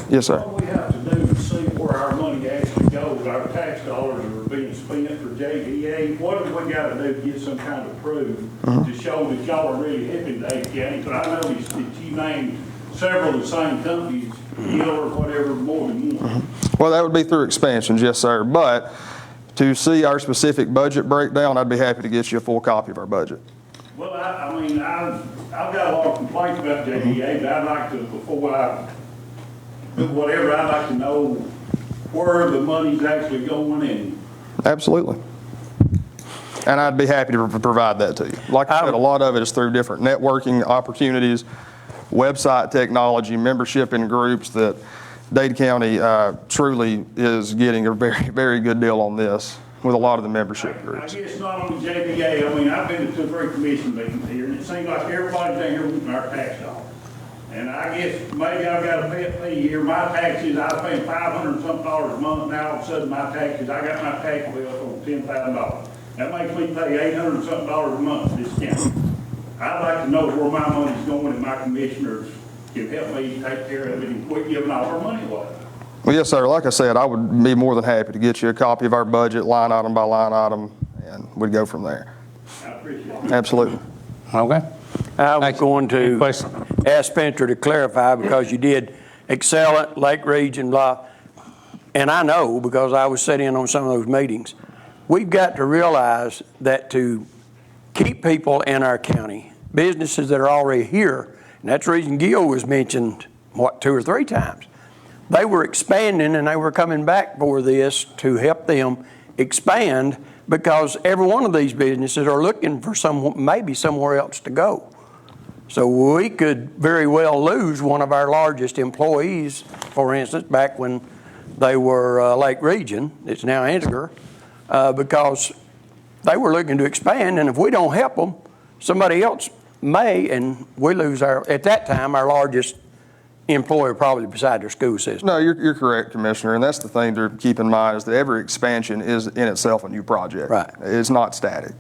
Speaker 12: Yes, sir.
Speaker 13: What we have to do to see where our money actually goes, our tax dollars are being spent for JDA, what have we got to do to get some kind of proof to show that y'all are really helping Dade County? But I noticed that you named several of the same companies, Gill or whatever, more than one.
Speaker 12: Well, that would be through expansions, yes, sir. But to see our specific budget breakdown, I'd be happy to get you a full copy of our budget.
Speaker 13: Well, I've got a lot of complaints about JDA, but I'd like to, before I do whatever, I'd like to know where the money's actually going in.
Speaker 12: Absolutely. And I'd be happy to provide that to you. Like I said, a lot of it is through different networking opportunities, website technology, membership in groups that Dade County truly is getting a very, very good deal on this with a lot of the membership groups.
Speaker 13: I guess not on the JDA. I mean, I've been to 2 or 3 commission meetings here, and it seems like everybody's down here wanting our tax dollars. And I guess maybe I've got a pet fee here. My taxes, I was paying $500 and something a month. Now all of a sudden my taxes, I got my tax bill for $10,000. That makes me pay $800 and something a month this county. I'd like to know where my money's going, and my commissioners can help me take care of it and quit giving all our money away.
Speaker 12: Well, yes, sir. Like I said, I would be more than happy to get you a copy of our budget, line item by line item, and we'd go from there.
Speaker 13: I appreciate it.
Speaker 12: Absolutely.
Speaker 2: Okay.
Speaker 9: I was going to ask Spencer to clarify, because you did Excellent, Lake Region, blah, and I know because I was sitting in on some of those meetings. We've got to realize that to keep people in our county, businesses that are already here, and that's the reason Gill was mentioned, 2 or 3 times. They were expanding and they were coming back for this to help them expand, because every one of these businesses are looking for maybe somewhere else to go. So we could very well lose one of our largest employees, for instance, back when they were Lake Region, it's now Integer, because they were looking to expand, and if we don't help them, somebody else may, and we lose at that time, our largest employer probably beside their school system.
Speaker 12: No, you're correct, Commissioner, and that's the thing to keep in mind is that every expansion is in itself a new project.
Speaker 9: Right.
Speaker 12: It's not static.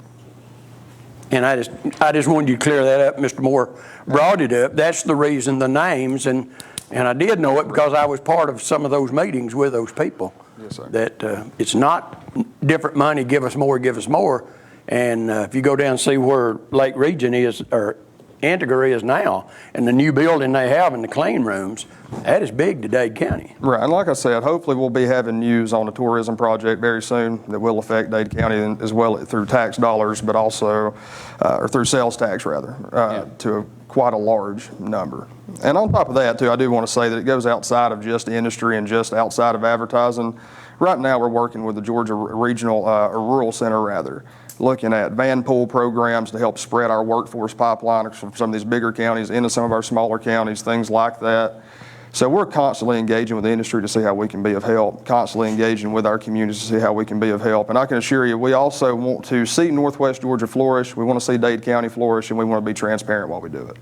Speaker 9: And I just wanted you to clear that up. Mr. Moore brought it up. That's the reason, the names, and I did know it because I was part of some of those meetings with those people.
Speaker 12: Yes, sir.
Speaker 9: That it's not different money, give us more, give us more. And if you go down and see where Lake Region is, or Antigua is now, and the new building they have in the clean rooms, that is big to Dade County.
Speaker 12: Right, and like I said, hopefully we'll be having news on a tourism project very soon that will affect Dade County as well through tax dollars, but also, or through sales tax rather, to quite a large number. And on top of that too, I do want to say that it goes outside of just industry and just outside of advertising. Right now we're working with the Georgia Regional, or Rural Center rather, looking at van pool programs to help spread our workforce pipeline from some of these bigger counties into some of our smaller counties, things like that. So we're constantly engaging with the industry to see how we can be of help, constantly engaging with our communities to see how we can be of help. And I can assure you, we also want to see Northwest Georgia flourish, we want to see Dade County flourish, and we want to be transparent while we do it.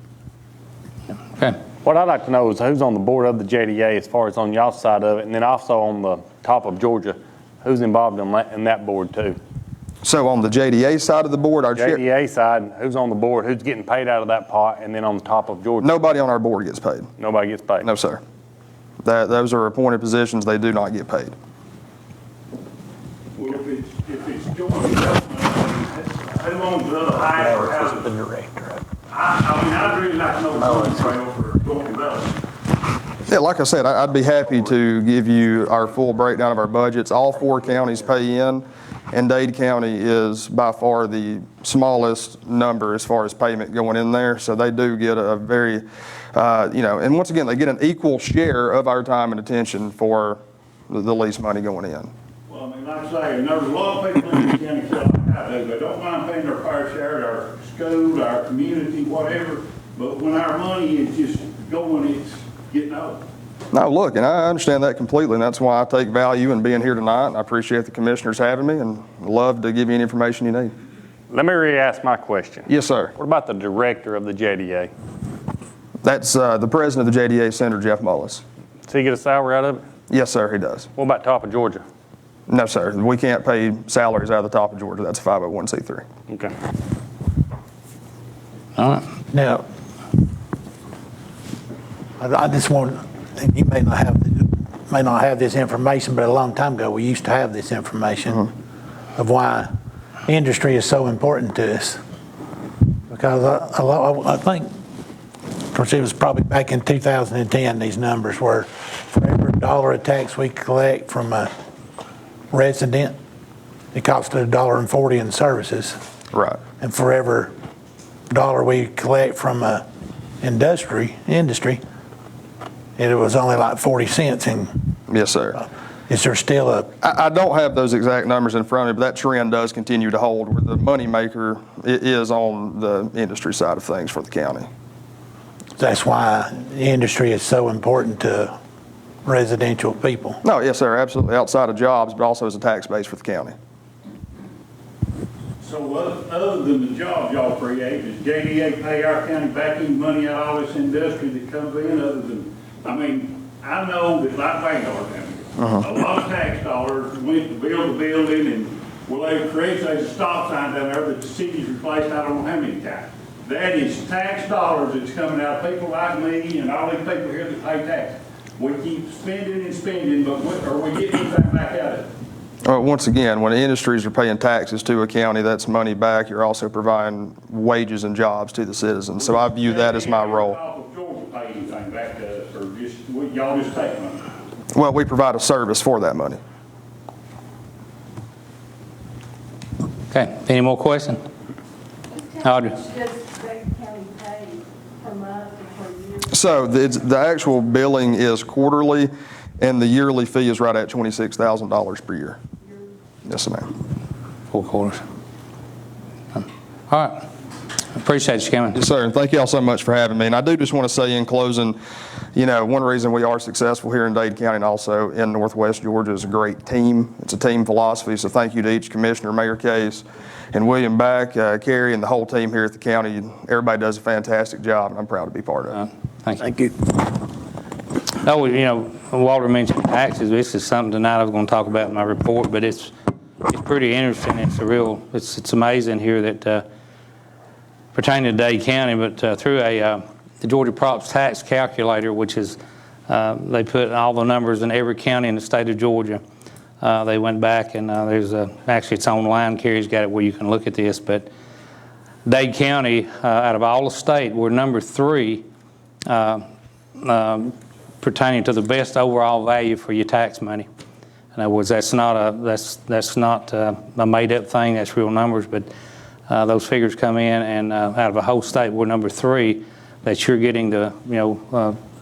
Speaker 2: Okay.
Speaker 6: What I'd like to know is who's on the board of the JDA as far as on y'all's side of it, and then also on the top of Georgia, who's involved in that board too?
Speaker 12: So on the JDA side of the board, our chair,
Speaker 6: JDA side, who's on the board, who's getting paid out of that pot, and then on the top of Georgia?
Speaker 12: nobody on our board gets paid.
Speaker 6: Nobody gets paid?
Speaker 12: No, sir. Those are appointed positions. They do not get paid.
Speaker 13: Well, if it's joint development, who owns the other half or how's
Speaker 8: The
Speaker 13: it?
Speaker 8: director.
Speaker 13: I mean, I'd really like to know the trail for joint development.
Speaker 12: Yeah, like I said, I'd be happy to give you our full breakdown of our budgets. All 4 counties pay in, and Dade County is by far the smallest number as far as payment going in there. So they do get a very, and once again, they get an equal share of our time and attention for the least money going in.
Speaker 13: Well, I mean, like I say, and there's a lot of people in the county feel like I do, they don't mind paying their fair share to our school, our community, whatever, but when our money is just going, it's getting old.
Speaker 12: Now, look, and I understand that completely, and that's why I take value in being here tonight. I appreciate the commissioners having me, and love to give you any information you need.
Speaker 6: Let me re-ask my question.
Speaker 12: Yes, sir.
Speaker 6: What about the director of the JDA?
Speaker 12: That's the president of the JDA, Senator Jeff Mullis.
Speaker 6: Does he get a salary out of it?
Speaker 12: Yes, sir, he does.
Speaker 6: What about top of Georgia?
Speaker 12: No, sir, we can't pay salaries out of the top of Georgia. That's a 501c3.
Speaker 6: Okay.
Speaker 2: All right.
Speaker 8: Now, I just want, and you may not have this information, but a long time ago, we used to have this information of why industry is so important to us. Because I think, of course, it was probably back in 2010, these numbers were for every $1 of tax we collect from a resident, it costs $1.40 in services.
Speaker 12: Right.
Speaker 8: And for every $1 we collect from a industry, it was only like 40 cents. And
Speaker 12: Yes, sir.
Speaker 8: is there still a?
Speaker 12: I don't have those exact numbers in front of me, but that trend does continue to hold where the moneymaker is on the industry side of things for the county.
Speaker 8: That's why the industry is so important to residential people.
Speaker 12: No, yes, sir, absolutely. Outside of jobs, but also as a tax base for the county.
Speaker 13: So other than the jobs y'all create, does JDA pay our county back any money out of all this industry that comes in other than, I mean, I know that like Vanguard County, a lot of tax dollars went to build the building and well, they created a stop sign down there that the city's replaced I don't know how many times. That is tax dollars that's coming out of people like me and all these people here that pay taxes. We keep spending and spending, but are we getting anything back out of it?
Speaker 12: Once again, when the industries are paying taxes to a county, that's money back. You're also providing wages and jobs to the citizens. So I view that as my role.
Speaker 13: Georgia pay anything back to us, or just y'all just take money?
Speaker 12: Well, we provide a service for that money.
Speaker 2: Okay, any more questions? Audrey?
Speaker 12: So the actual billing is quarterly, and the yearly fee is right at $26,000 per year. Yes, ma'am.
Speaker 2: 4 quarters. All right. Appreciate you coming.
Speaker 12: Yes, sir, and thank you all so much for having me. And I do just want to say in closing, you know, one reason we are successful here in Dade County and also in Northwest Georgia is a great team. It's a team philosophy, so thank you to each commissioner, Mayor Case, and William Back, Carrie, and the whole team here at the county. Everybody does a fantastic job, and I'm proud to be part of it.
Speaker 2: Thank you. No, you know, Walter mentioned taxes. This is something tonight I was going to talk about in my report, but it's pretty interesting. It's amazing here that pertaining to Dade County, but through the Georgia Props Tax Calculator, which is they put all the numbers in every county in the state of Georgia. They went back and actually it's online. Carrie's got it where you can look at this. But Dade County, out of all the state, we're number 3 pertaining to the best overall value for your tax money. In other words, that's not a made-up thing. That's real numbers. But those figures come in, and out of a whole state, we're number 3. That you're getting the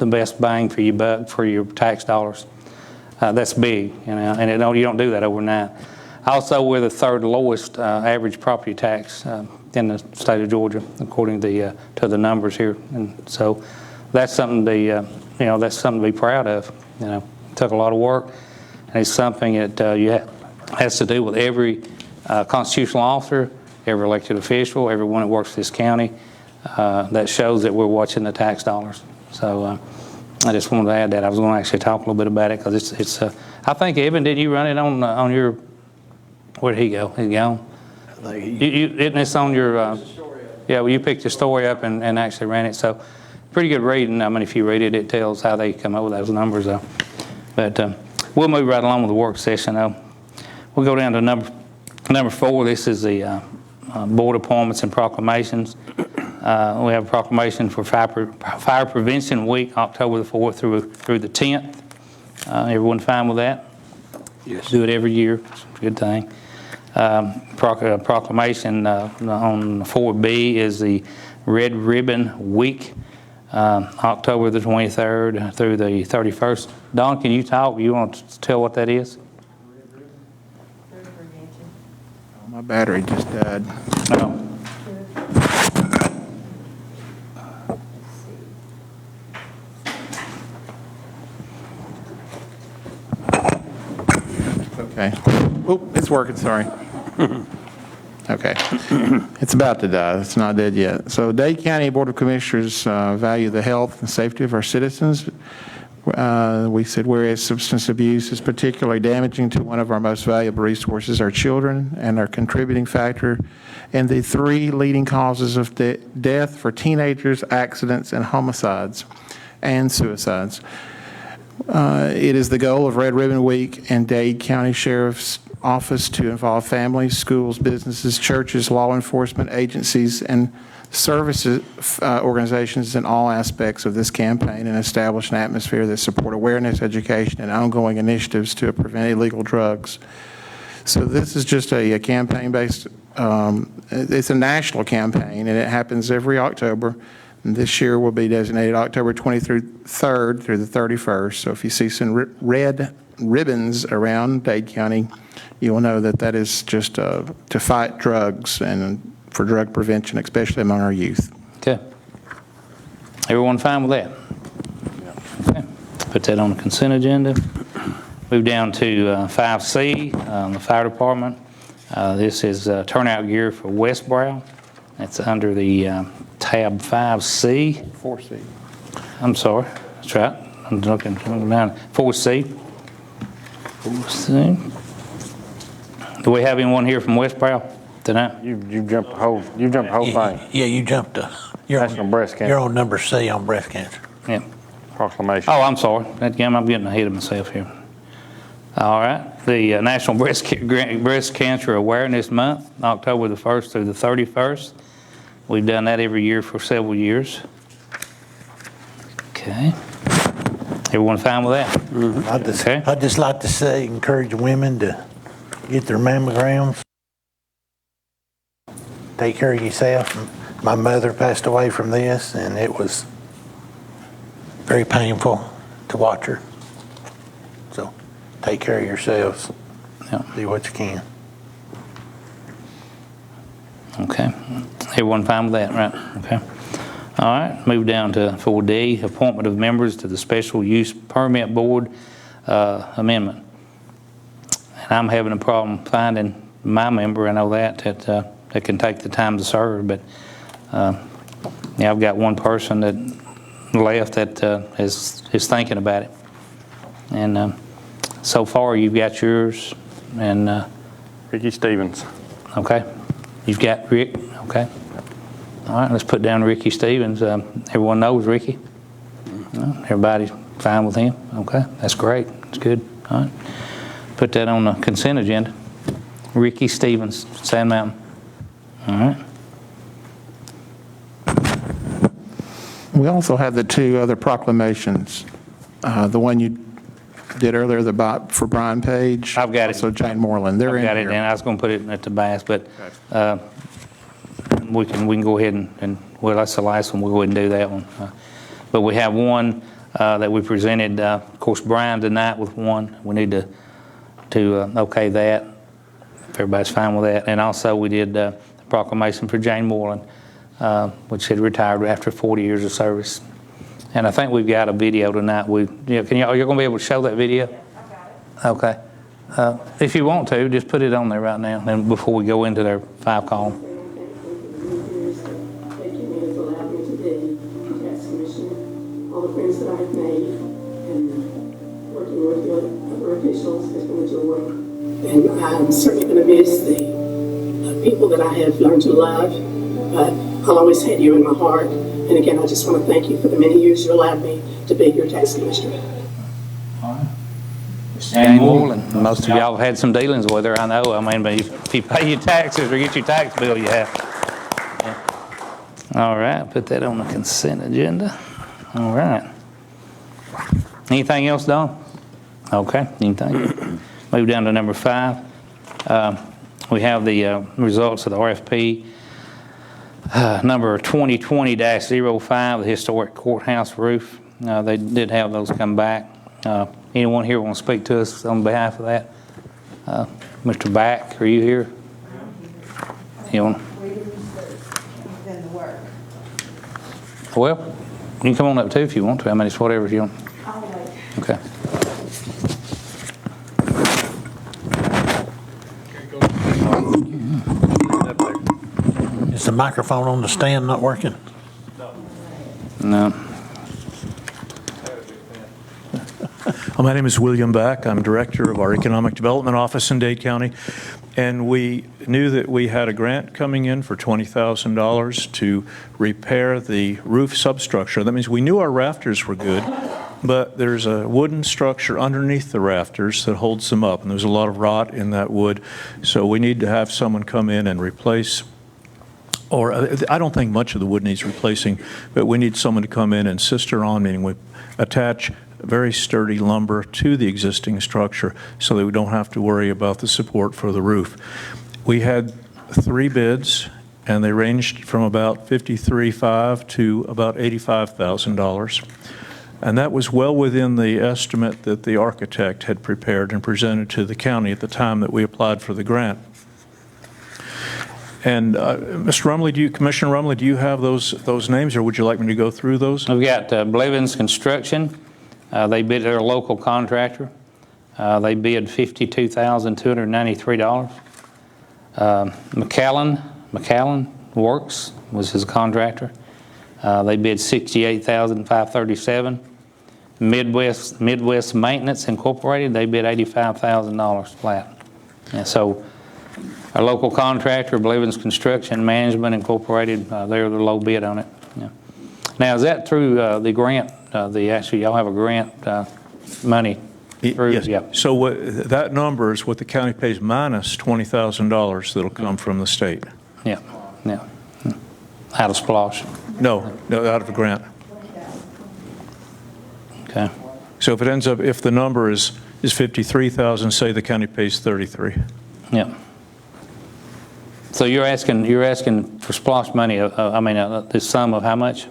Speaker 2: best bang for your buck for your tax dollars. That's big, you know, and you don't do that overnight. Also, we're the 3rd lowest average property tax in the state of Georgia, according to the numbers here, and so that's something to be proud of. You know, it took a lot of work, and it's something that has to do with every constitutional officer, every elected official, everyone that works for this county. That shows that we're watching the tax dollars. So I just wanted to add that. I was going to actually talk a little bit about it because it's. I think Evan, didn't you run it on your? Where did he go? He's gone. Isn't this on your? Yeah, well, you picked the story up and actually ran it. So pretty good reading. I mean, if you read it, it tells how they come up with those numbers, though. But we'll move right along with the work session, though. We'll go down to number 4. This is the board appointments and proclamations. We have a proclamation for Fire Prevention Week, October the 4th through the 10th. Everyone fine with that? Yes. Do it every year. It's a good thing. Proclamation on 4B is the Red Ribbon Week, October the 23rd through the 31st. Don, can you talk? You want to tell what that is?
Speaker 14: My battery just died.
Speaker 2: Oh.
Speaker 14: Okay. Oh, it's working, sorry. Okay. It's about to die. It's not dead yet. So Dade County Board of Commissioners value the health and safety of our citizens. We said whereas substance abuse is particularly damaging to one of our most valuable resources, our children, and our contributing factor in the 3 leading causes of death for teenagers, accidents, and homicides, and suicides. It is the goal of Red Ribbon Week and Dade County Sheriff's Office to involve families, schools, businesses, churches, law enforcement agencies, and services organizations in all aspects of this campaign and establish an atmosphere that support awareness, education, and ongoing initiatives to prevent illegal drugs. So this is just a campaign-based, it's a national campaign, and it happens every October. And this year will be designated October 23rd through the 31st. So if you see some red ribbons around Dade County, you will know that that is just to fight drugs and for drug prevention, especially among our youth.
Speaker 2: Okay. Everyone fine with that? Okay. Put that on the consent agenda. Move down to 5C, the fire department. This is turnout gear for Westbrow. That's under the tab 5C.
Speaker 9: 4C.
Speaker 2: I'm sorry. That's right. I'm looking down. 4C. 4C. Do we have anyone here from Westbrow tonight?
Speaker 6: You jumped the whole thing.
Speaker 8: Yeah, you jumped.
Speaker 6: National Breast Cancer.
Speaker 8: You're on number C on breast cancer.
Speaker 2: Yeah.
Speaker 6: Proclamation.
Speaker 2: Oh, I'm sorry. Again, I'm getting ahead of myself here. All right. The National Breast Cancer Awareness Month, October the 1st through the 31st. We've done that every year for several years. Okay. Everyone fine with that?
Speaker 8: Mm-hmm. I'd just like to say, encourage women to get their mammograms. Take care of yourself. My mother passed away from this, and it was very painful to watch her. So take care of yourselves.
Speaker 2: Yeah.
Speaker 8: Do what you can.
Speaker 2: Okay. Everyone fine with that, right? Okay. All right, move down to 4D, appointment of members to the Special Use Permit Board amendment. And I'm having a problem finding my member, I know that can take the time to serve, but yeah, I've got one person that left that is thinking about it. And so far, you've got yours, and
Speaker 6: Ricky Stevens.
Speaker 2: okay, you've got Rick, okay. All right, let's put down Ricky Stevens. Everyone knows Ricky. Everybody's fine with him. Okay, that's great. That's good. All right, put that on the consent agenda. Ricky Stevens, Sand Mountain. All right.
Speaker 14: We also have the two other proclamations. The one you did earlier for Brian Page.
Speaker 2: I've got it.
Speaker 14: Also Jane Moreland. They're in
Speaker 2: Got it,
Speaker 14: here.
Speaker 2: and I was going to put it at the bass, but we can go ahead and well, that's the last one. We'll go ahead and do that one. But we have one that we presented. Of course, Brian tonight with one. We need to okay that. If everybody's fine with that, and also we did the proclamation for Jane Moreland, which had retired after 40 years of service. And I think we've got a video tonight. Are you going to be able to show that video?
Speaker 15: Yeah, I've got it.
Speaker 2: Okay. If you want to, just put it on there right now, and before we go into their 5 column.
Speaker 15: Thank you, man, for allowing me to be tax commissioner. All the friends that I've made and working with your other officials has been a joy. And I'm certainly going to miss the people that I have learned to love, but I'll always have you in my heart. And again, I just want to thank you for the many years you allowed me to be your tax commissioner.
Speaker 2: All right. Jane Moreland. Most of y'all have had some dealings with her, I know. I mean, but if you pay your taxes or get your tax bill, you have. Yeah. All right, put that on the consent agenda. All right. Anything else, Don? Okay, anything? Move down to number 5. We have the results of the RFP. Number 2020-05, the historic courthouse roof. They did have those come back. Anyone here want to speak to us on behalf of that? Mr. Back, are you here? You want?
Speaker 15: Done the work.
Speaker 2: Well, you can come on up too if you want to. I mean, it's whatever you want.
Speaker 15: All right.
Speaker 2: Okay.
Speaker 8: Is the microphone on the stand not working?
Speaker 2: No.
Speaker 16: Well, my name is William Back. I'm director of our Economic Development Office in Dade County. And we knew that we had a grant coming in for $20,000 to repair the roof substructure. That means we knew our rafters were good, but there's a wooden structure underneath the rafters that holds them up. And there's a lot of rot in that wood. So we need to have someone come in and replace, or I don't think much of the wood needs replacing, but we need someone to come in and sister on, meaning we attach very sturdy lumber to the existing structure so that we don't have to worry about the support for the roof. We had 3 bids, and they ranged from about $53,500 to about $85,000. And that was well within the estimate that the architect had prepared and presented to the county at the time that we applied for the grant. And Mr. Rumley, Commissioner Rumley, do you have those names, or would you like me to go through those?
Speaker 2: We've got Blevins Construction. They bid, they're a local contractor. They bid $52,293. McAllen Works was his contractor. They bid $68,537. Midwest Maintenance Incorporated, they bid $85,000 flat. And so our local contractor, Blevins Construction Management Incorporated, they're the low bid on it. Yeah. Now, is that through the grant? Y'all have a grant money through?
Speaker 16: Yes.
Speaker 2: Yeah.
Speaker 16: So that number is what the county pays minus $20,000 that'll come from the state.
Speaker 2: Yeah. Yeah. Out of Splosh.
Speaker 16: No, out of a grant.
Speaker 2: Okay.
Speaker 16: So if the number is 53,000, say the county pays 33.
Speaker 2: Yeah. So you're asking for Splosh money. The sum of how much?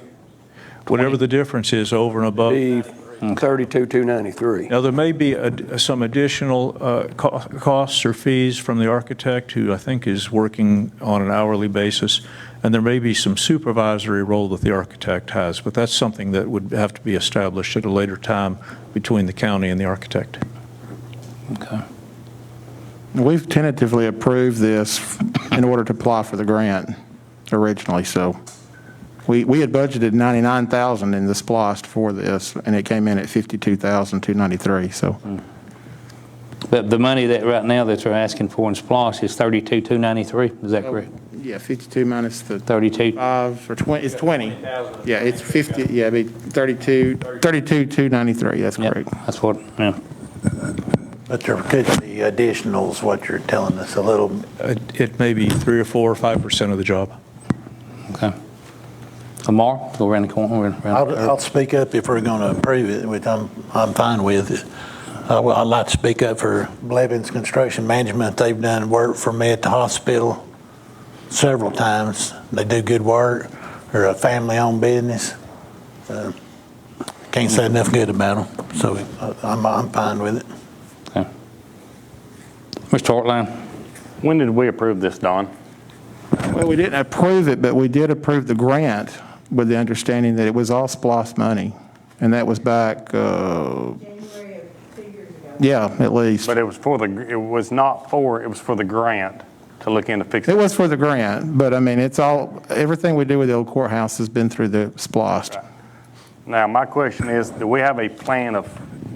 Speaker 16: Whatever the difference is over and above.
Speaker 9: $32,293.
Speaker 16: Now, there may be some additional costs or fees from the architect, who I think is working on an hourly basis, And there may be some supervisory role that the architect has, but that's something that would have to be established at a later time between the county and the architect.
Speaker 2: Okay.
Speaker 14: We've tentatively approved this in order to apply for the grant originally, so we had budgeted $99,000 in the SPLOST for this, and it came in at $52,293, so.
Speaker 2: But the money that right now that they're asking for in SPLOST is $32,293, is that correct?
Speaker 14: Yeah, 52 minus the
Speaker 2: 32.
Speaker 14: 5 or 20, it's 20. Yeah, it's 50, yeah, it'd be 32,293, that's
Speaker 2: Yep,
Speaker 14: correct.
Speaker 2: that's what, yeah.
Speaker 8: But there could be additionals, what you're telling us, a little.
Speaker 16: It may be 3 or 4 or 5% of the job.
Speaker 2: Okay. Lamar, go around the corner.
Speaker 8: I'll speak up if we're going to approve it, which I'm fine with it. I'd like to speak up for Blevins Construction Management. They've done work for me at the hospital several times. They do good work. They're a family-owned business. Can't say enough good about them, so I'm fine with it.
Speaker 2: Okay. Mr. Hartline.
Speaker 6: When did we approve this, Don?
Speaker 14: Well, we didn't approve it, but we did approve the grant with the understanding that it was all SPLOST money, and that was back,
Speaker 15: January of 2 years ago.
Speaker 14: yeah, at least.
Speaker 6: But it was for it was for the grant to look into fixing.
Speaker 14: It was for the grant, but I mean, everything we do with the old courthouse has been through the SPLOST.
Speaker 6: Right. Now, my question is, do we have a plan of,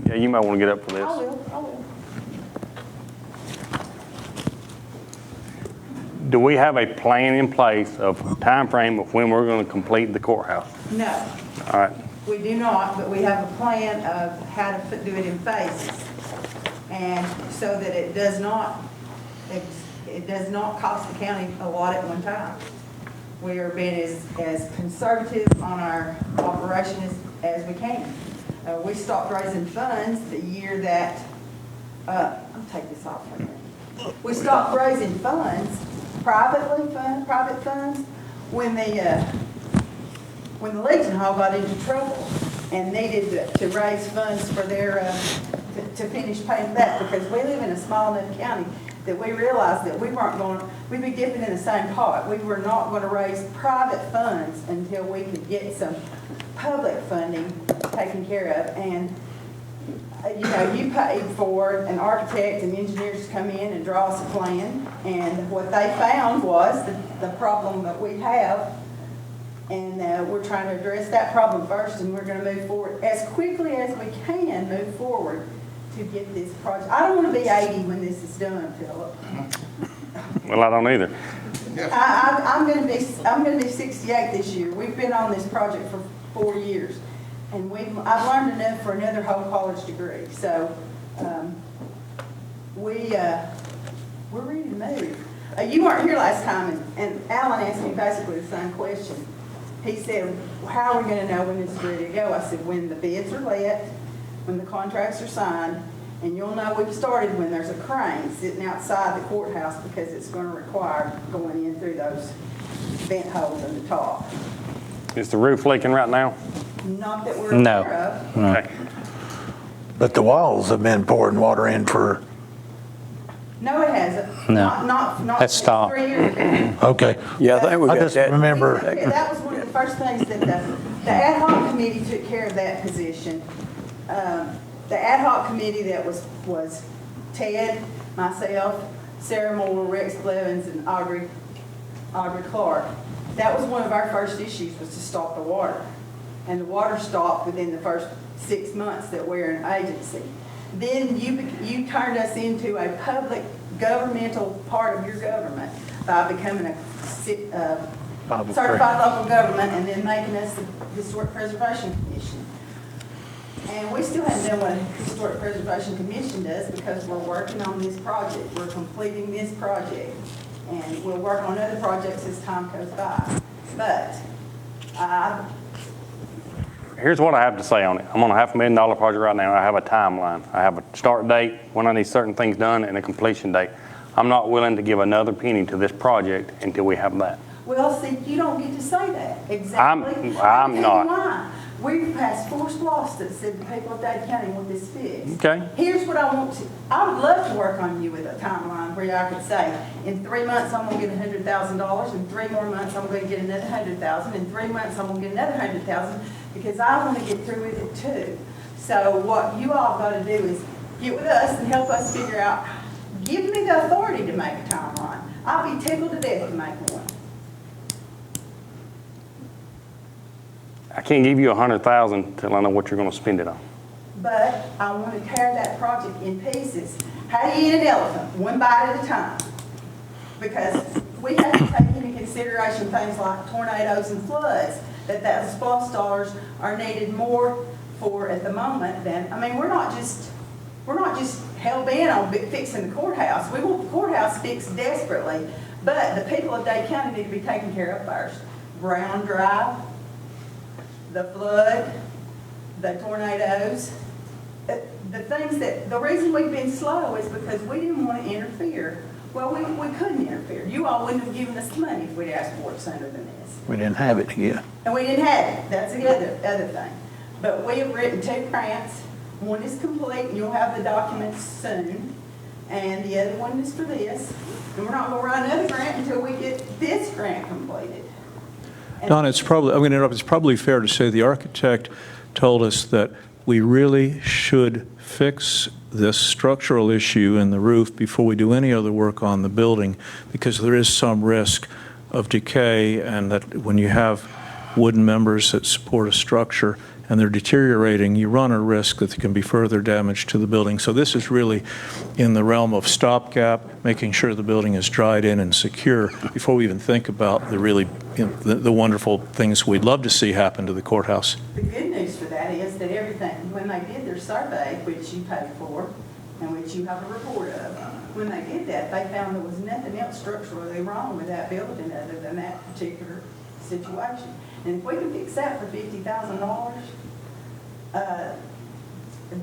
Speaker 6: yeah, you might want to get up for this.
Speaker 15: I will.
Speaker 6: Do we have a plan in place of time frame of when we're going to complete the courthouse?
Speaker 17: No,
Speaker 6: All right.
Speaker 17: we do not, but we have a plan of how to do it in phases. And so that it does not cost the county a lot at one time. We are being as conservative on our operation as we can. We stopped raising funds the year that, I'll take this off for a minute. We stopped raising funds, private funds, when the Legion Hall got into trouble and needed to raise funds for their, to finish paying that, because we live in a small enough county that we realized that we'd be dipping in the same pot. We were not going to raise private funds until we could get some public funding taken care of. And you paid for an architect and engineers to come in and draw us a plan, and what they found was the problem that we have, and we're trying to address that problem first, and we're going to move forward as quickly as we can, move forward to get this project. I don't want to be 80 when this is done, Philip.
Speaker 6: Well, I don't either.
Speaker 17: I'm going to be 68 this year. We've been on this project for 4 years. And I've learned enough for another whole college degree. So we're ready to move. You weren't here last time, and Alan asked me basically the same question. He said, how are we going to know when this is ready to go? I said, when the bids are let, when the contracts are signed, and you'll know we've started when there's a crane sitting outside the courthouse, because it's going to require going in through those vent holes in the top.
Speaker 6: Is the roof leaking right now?
Speaker 17: Not that we're aware of.
Speaker 2: No.
Speaker 6: Okay.
Speaker 8: But the walls have been pouring water in for.
Speaker 17: No, it hasn't.
Speaker 2: No.
Speaker 17: Not
Speaker 2: That's stopped.
Speaker 17: 3 years ago.
Speaker 8: Okay.
Speaker 9: Yeah, I think we
Speaker 8: I
Speaker 9: got
Speaker 8: just
Speaker 9: that.
Speaker 8: remember.
Speaker 17: That was one of the first things that the ad hoc committee took care of that position. The ad hoc committee that was Ted, myself, Sarah Moore, Rex Blevins, and Audrey Clark. That was one of our first issues, was to stop the water. And the water stopped within the first 6 months that we're an agency. Then you turned us into a public governmental part of your government by becoming a certified local government, and then making us the Historic Preservation Commission. And we still haven't done what a Historic Preservation Commission does, because we're working on this project. We're completing this project. And we'll work on other projects as time goes by. But
Speaker 6: Here's what I have to say on it. I'm on a $500,000 project right now. I have a timeline. I have a start date, when I need certain things done, and a completion date. I'm not willing to give another penny to this project until we have that.
Speaker 17: well, see, you don't get to say that exactly.
Speaker 6: I'm not.
Speaker 17: Why? We've passed 4 SPLOSTs that said the people of Dade County want this fixed.
Speaker 9: Okay.
Speaker 17: Here's what I would love to work on you with a timeline where I could say, in 3 months, I'm gonna get $100,000, in 3 more months, I'm gonna get another $100,000, in 3 months, I'm gonna get another $100,000, because I wanna get through with it too. So what you all gotta do is get with us and help us figure out, give me the authority to make a timeline. I'll be tickled to death to make one.
Speaker 6: I can't give you 100,000 till I know what you're gonna spend it on.
Speaker 17: But I want to tear that project in pieces. How do you eat an elephant? One bite at a time. Because we have to take into consideration things like tornadoes and floods, that SPLOST dollars are needed more for at the moment than, I mean, we're not just hell-bent on fixing the courthouse. We want the courthouse fixed desperately, but the people of Dade County need to be taken care of first. Brown Drive, the flood, the tornadoes, the reason we've been slow is because we didn't want to interfere. Well, we couldn't interfere. You all wouldn't have given us the money if we'd asked for it sooner than this.
Speaker 8: We didn't have it yet.
Speaker 17: And we didn't have it. That's the other thing. But we have written 2 grants. One is complete, and you'll have the documents soon. And the other one is for this. And we're not going to write another grant until we get this grant completed.
Speaker 16: Don, it's probably, I'm going to interrupt, it's probably fair to say the architect told us that we really should fix this structural issue in the roof before we do any other work on the building, because there is some risk of decay, and that when you have wooden members that support a structure and they're deteriorating, you run a risk that there can be further damage to the building. So this is really in the realm of stopgap, making sure the building is dried in and secure before we even think about the really, the wonderful things we'd love to see happen to the courthouse.
Speaker 17: The good news for that is that everything, when they did their survey, which you paid for, and which you have a report of, when they did that, they found there was nothing else structurally wrong with that building other than that particular situation. And if we can fix that for $50,000,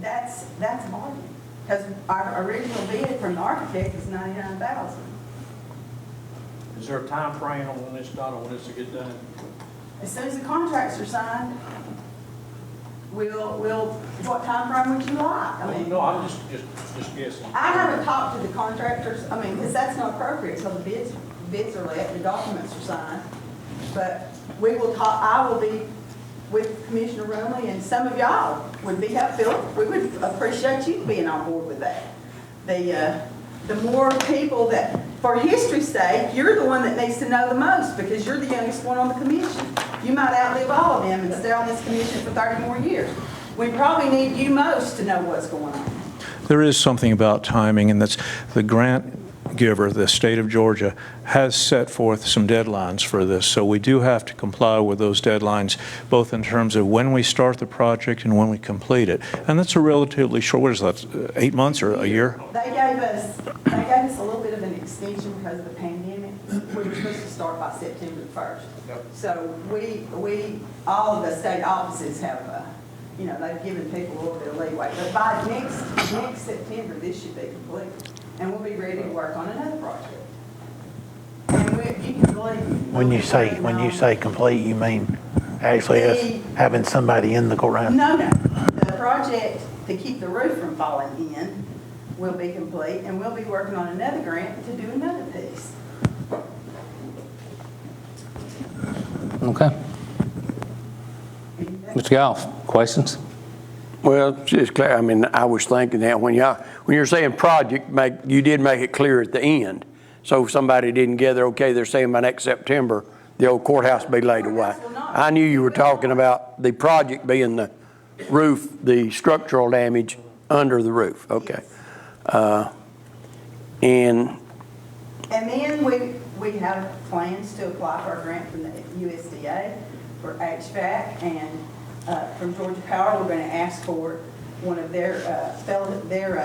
Speaker 17: that's a bargain. Because our original bid from the architect is $99,000.
Speaker 11: Is there a time frame on when this, Donna, when this will get done?
Speaker 17: As soon as the contracts are signed, what time frame would you like? I mean,
Speaker 11: No, I'm just guessing.
Speaker 17: I haven't talked to the contractors, I mean, because that's not appropriate until the bids are let, the documents are signed. But we will talk, I will be with Commissioner Rumley, and some of y'all would be helpful. We would appreciate you being on board with that. The more people that, for history's sake, you're the one that needs to know the most because you're the youngest one on the commission. You might outlive all of them and stay on this commission for 30 more years. We probably need you most to know what's going on.
Speaker 16: There is something about timing, and that's the grant giver, the state of Georgia, has set forth some deadlines for this. So we do have to comply with those deadlines, both in terms of when we start the project and when we complete it. And that's a relatively short, what is that, 8 months or a year?
Speaker 17: They gave us a little bit of an extension because of the pandemic. We were supposed to start by September 1st. Yep. So we all of the state offices have, they've given people a little bit of leeway. But by next September, this should be complete. And we'll be ready to work on another project. And you can believe.
Speaker 8: When you say complete, you mean actually us having somebody in the courthouse?
Speaker 17: No. The project to keep the roof from falling in will be complete, and we'll be working on another grant to do another piece.
Speaker 2: Okay. Mr. Goff, questions?
Speaker 9: Well, just clear, I mean, I was thinking that when you're saying project, you did make it clear at the end. So if somebody didn't gather, okay, they're saying by next September, the old courthouse be laid away. I knew you were talking about the project being the roof, the structural damage under the roof. Okay. And
Speaker 17: then we have plans to apply for a grant from the USDA for HVAC, and from Georgia Power, we're going to ask for one of their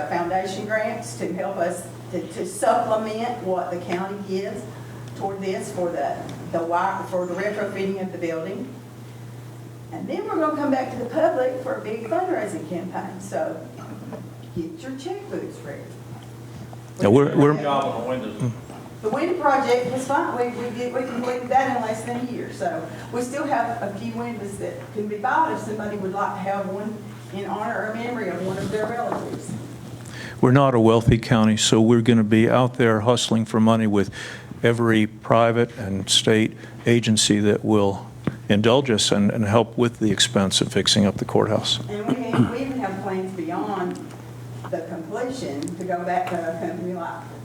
Speaker 17: foundation grants to help us to supplement what the county gives toward this for the retrofitting of the building. And then we're going to come back to the public for a big fundraising campaign. So get your checkbooks ready.
Speaker 16: Now we're
Speaker 11: Job on the windows.
Speaker 17: The window project was fine. We completed that in less than a year. So we still have a few windows that can be bought if somebody would like to have one in honor or memory of one of their relatives.
Speaker 16: We're not a wealthy county, so we're going to be out there hustling for money with every private and state agency that will indulge us and help with the expense of fixing up the courthouse.
Speaker 17: And we even have plans beyond the completion to go back to a company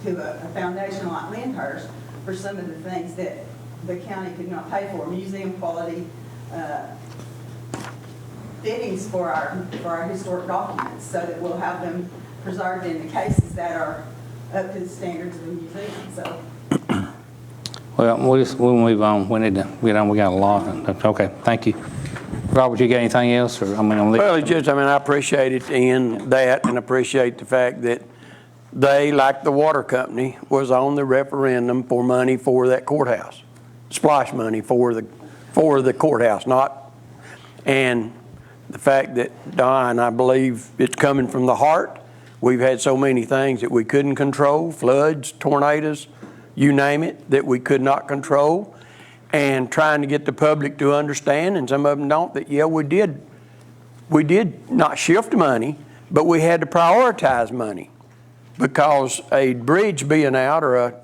Speaker 17: to a foundation like Lyndhurst for some of the things that the county could not pay for, museum quality fittings for our historic documents, so that we'll have them preserved in the cases that are up to the standards of the museum. So.
Speaker 2: Well, we'll move on. We need to get on. We got a lot. Okay, thank you. Robert, you got anything else? Or
Speaker 9: Well, it's just, I appreciate it in that, and appreciate the fact that they, like the water company, was on the referendum for money for that courthouse, splash money for the courthouse, and the fact that, Don, I believe it's coming from the heart. We've had so many things that we couldn't control, floods, tornadoes, you name it, that we could not control, and trying to get the public to understand, and some of them don't, that, yeah, we did not shift money, but we had to prioritize money, because a bridge being out or a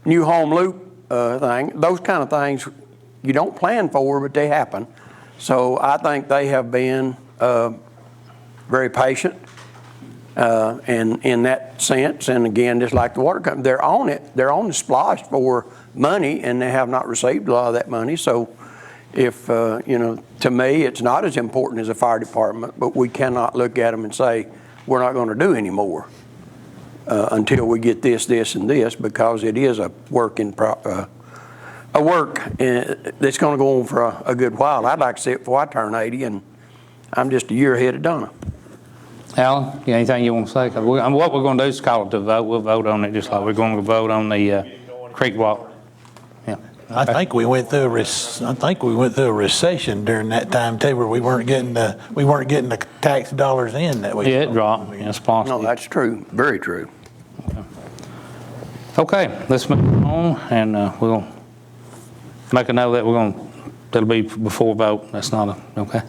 Speaker 9: new home loop thing, those kind of things you don't plan for, but they happen. So I think they have been very patient and in that sense. And again, just like the water company, they're on it. They're on the splosh for money, and they have not received a lot of that money. So if, to me, it's not as important as a fire department, but we cannot look at them and say, we're not going to do any more until we get this, this, and this, because it is a work that's going to go on for a good while. I'd like to see it before I turn 80, and I'm just a year ahead of Donna.
Speaker 2: Alan, you got anything you want to say? What we're going to do is call it to vote. We'll vote on it just like we're going to vote on the creek walk. Yeah.
Speaker 8: I think we went through a recession during that time too, where we weren't getting the tax dollars in that we.
Speaker 2: Yeah, it dropped. Yeah, it's possible.
Speaker 9: No, that's true. Very true.
Speaker 2: Okay, let's move on, and we'll make a note that that'll be before vote. That's not okay.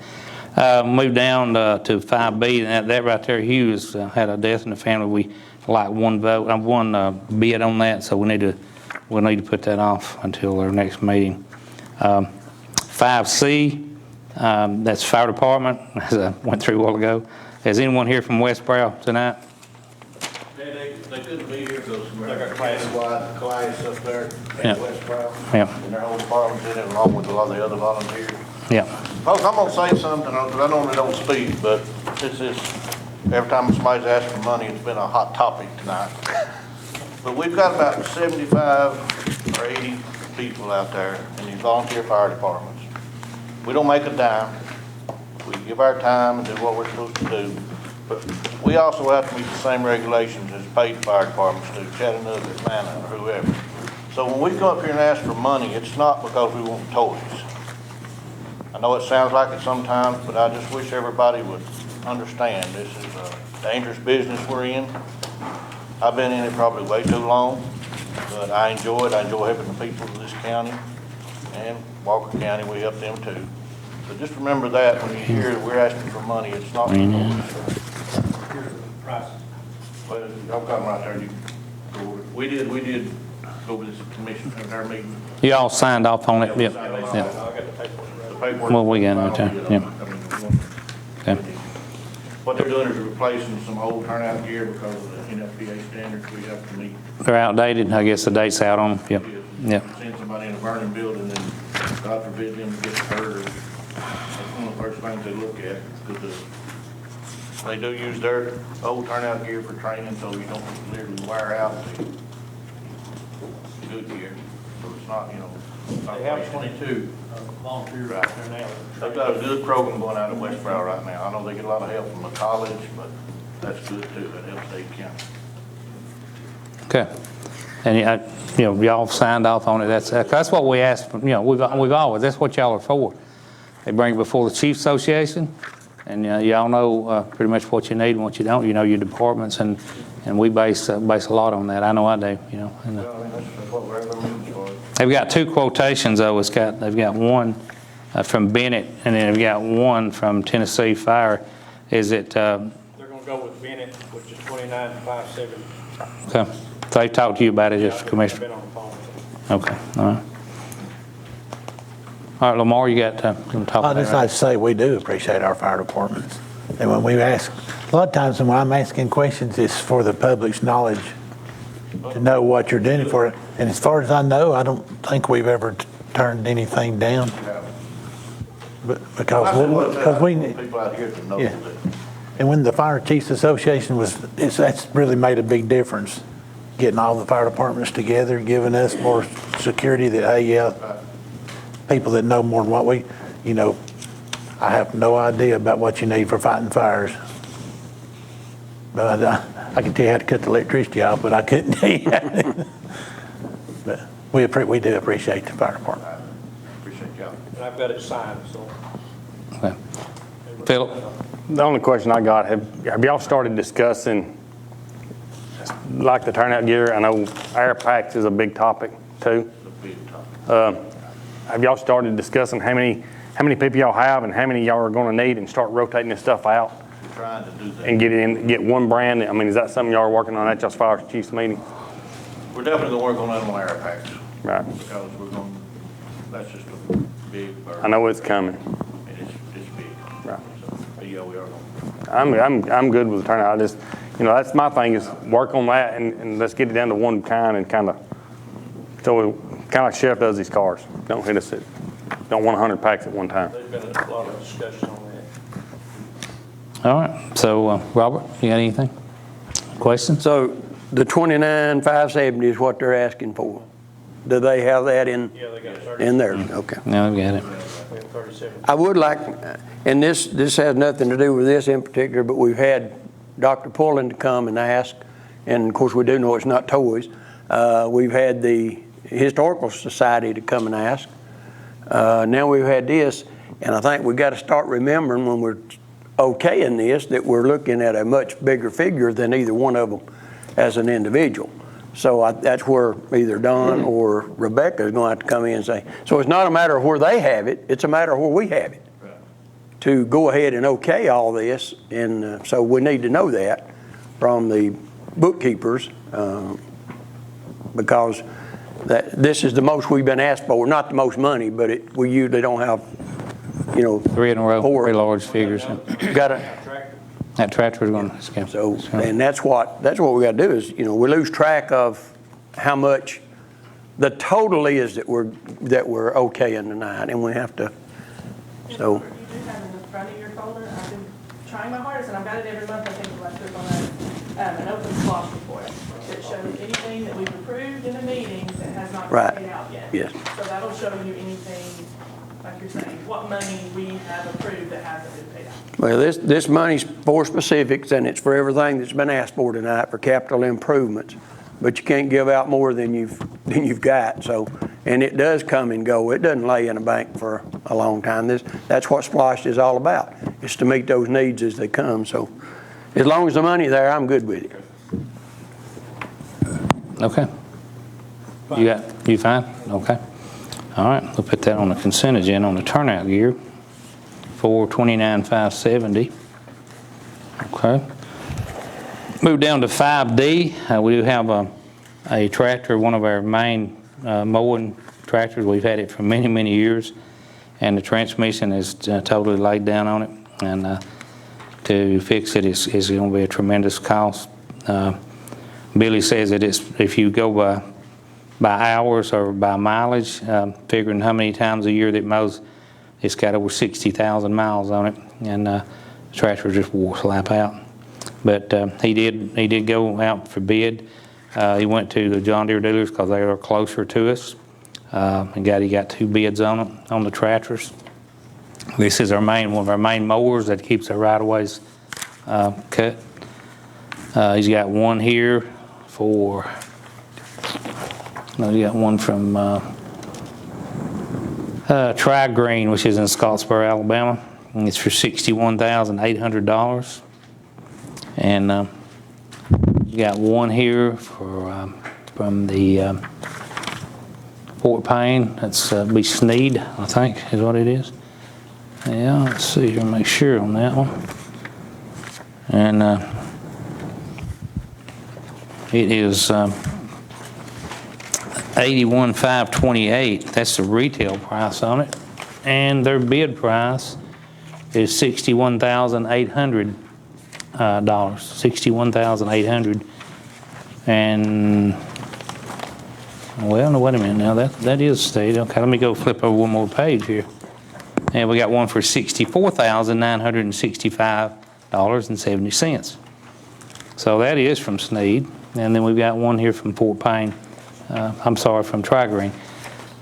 Speaker 2: Move down to 5B, and that right there, Hughes had a death in the family. We like one vote, one bid on that, so we'll need to put that off until our next meeting. 5C, that's fire department, as I went through a while ago. Is anyone here from Westboro tonight?
Speaker 11: They couldn't be here because they got class-wide class up there
Speaker 2: Yeah.
Speaker 11: in Westboro.
Speaker 2: Yeah.
Speaker 11: And their whole department's in it along with a lot of the other volunteers.
Speaker 2: Yeah.
Speaker 11: Folks, I'm gonna say something, because I normally don't speak, but this is, every time somebody's asked for money, it's been a hot topic tonight. But we've got about 75 or 80 people out there in these volunteer fire departments. We don't make a dime. We give our time and do what we're supposed to do. But we also have to meet the same regulations as paid fire departments do, Chattanooga, Atlanta, or whoever. So when we come up here and ask for money, it's not because we want toys. I know it sounds like it sometimes, but I just wish everybody would understand this is a dangerous business we're in. I've been in it probably way too long, but I enjoy it. I enjoy helping the people of this county and Walker County. We help them too. So just remember that when you hear that we're asking for money, it's not. Well, y'all come right there. You go over it. We did go with this commission at our meeting.
Speaker 2: You all signed off on it? Yep.
Speaker 11: I got the paperwork.
Speaker 2: Well, we got it right there. Yeah. Okay.
Speaker 11: What they're doing is replacing some old turnout gear because of the NFPA standards we have to meet.
Speaker 2: They're outdated. I guess the date's out on them. Yep. Yep.
Speaker 11: Seeing somebody in a burning building and God forbid them to get hurt, that's one of the first things they look at. Because they do use their old turnout gear for training, so you don't literally wear out the good gear. So it's not, not
Speaker 14: They have
Speaker 11: wasting.
Speaker 14: 22 volunteers out there now.
Speaker 11: They've got a good program going out at Westboro right now. I know they get a lot of help from the college, but that's good too. That helps Dade County.
Speaker 2: Okay. And y'all signed off on it. That's what we asked for. We've always, that's what y'all are for. They bring it before the Chiefs Association. And y'all know pretty much what you need and what you don't. You know your departments, and we base a lot on that. I know I do, you know. And,
Speaker 11: Well, I mean, that's what we're ever moving for.
Speaker 2: they've got 2 quotations, though. They've got one from Bennett, and then they've got one from Tennessee Fire. Is it?
Speaker 9: They're going to go with Bennett, which is 29,570.
Speaker 2: Okay. So they talked to you about it, just Commissioner?
Speaker 9: Been on the phone.
Speaker 2: Okay, all right. All right, Lamar, you got to talk about
Speaker 8: I'd
Speaker 2: it.
Speaker 8: just like to say we do appreciate our fire departments. And when we ask, a lot of times when I'm asking questions, it's for the public's knowledge to know what you're doing for it. And as far as I know, I don't think we've ever turned anything down. But because we,
Speaker 11: People out here to know
Speaker 8: yeah.
Speaker 11: that.
Speaker 8: And when the Fire Chiefs Association that's really made a big difference. Getting all the fire departments together, giving us more security that, hey, yeah, people that know more than what we, you know, I have no idea about what you need for fighting fires. But I can tell you how to cut the electricity off, but I couldn't tell you. But we do appreciate the fire department.
Speaker 11: Appreciate y'all.
Speaker 9: And I've got it signed, so.
Speaker 2: Okay. Philip?
Speaker 6: The only question I got, have y'all started discussing, like the turnout gear? I know air packs is a big topic too. Have y'all started discussing how many people y'all have and how many y'all are going to need, and start rotating this stuff out
Speaker 11: We're trying to do that.
Speaker 6: and get one brand? I mean, is that something y'all are working on at y'all's fire chiefs meeting?
Speaker 11: We're definitely going to work on that on air packs.
Speaker 6: Right.
Speaker 11: Because we're going, that's just a big burden.
Speaker 6: I know it's coming.
Speaker 11: And it's big.
Speaker 6: Right.
Speaker 11: So, yeah, we are going.
Speaker 6: I'm good with the turnout. I just, you know, that's my thing, is work on that and let's get it down to one kind, and kind of like Sheriff does these cars. Don't hit us don't want 100 packs at one time.
Speaker 9: There's been a lot of discussion on that.
Speaker 2: All right. So, Robert, you got anything? Questions?
Speaker 9: So
Speaker 5: The 29,570 is what they're asking for. Do they have that in,
Speaker 9: Yeah, they got 30.
Speaker 5: in there? Okay.
Speaker 2: No, we got it.
Speaker 9: We have 37.
Speaker 5: I would like, and this has nothing to do with this in particular, but we've had Dr. Pullen to come and ask, and of course we do know it's not toys. We've had the Historical Society to come and ask. Now we've had this, and I think we've got to start remembering when we're okaying this that we're looking at a much bigger figure than either one of them as an individual. So that's where either Don or Rebecca is going to have to come in and say, so it's not a matter of where they have it, it's a matter of where we have it. Right. To go ahead and okay all this, and so we need to know that from the bookkeepers, because this is the most we've been asked for. Not the most money, but we usually don't have,
Speaker 2: 3 in a row,
Speaker 5: four.
Speaker 2: very large figures.
Speaker 5: Got to.
Speaker 2: That tractor is going to scale.
Speaker 5: So, and that's what we got to do is, we lose track of how much the total is that we're okaying tonight, and we have to. So.
Speaker 18: You do have in the front of your folder. I've been trying my hardest, and I've got it every month. I think last week on an open SLOSS report that shows anything that we've approved in the meetings that has not been paid out yet.
Speaker 5: Yes.
Speaker 18: So that'll show you anything, like you're saying, what money we have approved that hasn't been paid out.
Speaker 5: Well, this money's for specifics, and it's for everything that's been asked for tonight for capital improvements. But you can't give out more than you've got. So, and it does come and go. It doesn't lay in a bank for a long time. That's what SPLOST is all about. It's to meet those needs as they come. So, as long as the money's there, I'm good with it.
Speaker 2: Okay. You fine? Okay. All right. We'll put that on the consent agenda on the turnout gear. 429,570. Okay. Move down to 5D. We do have a tractor, one of our main mowing tractors. We've had it for many, many years, and the transmission is totally laid down on it. And to fix it is going to be a tremendous cost. Billy says that if you go by hours or by mileage, figuring how many times a year that it mows, it's got over 60,000 miles on it, and the tractor just wore slap out. But he did go out for bid. He went to the John Deere dealers because they are closer to us. He got 2 bids on the tractors. This is one of our main mowers that keeps our right-of-ways cut. He's got one here for. No, he got one from Tri-Green, which is in Scottsboro, Alabama. It's for $61,800. And you got one here for from the Fort Payne. That's be Sneed, I think, is what it is. Yeah, let's see here, make sure on that one. And it is $81,528. That's the retail price on it, and their bid price is $61,800. $61,800. And well, no, wait a minute now. That is State. Okay, let me go flip over one more page here. And we got one for $64,965.70. So that is from Sneed. And then we've got one here from Fort Payne. I'm sorry, from Tri-Green.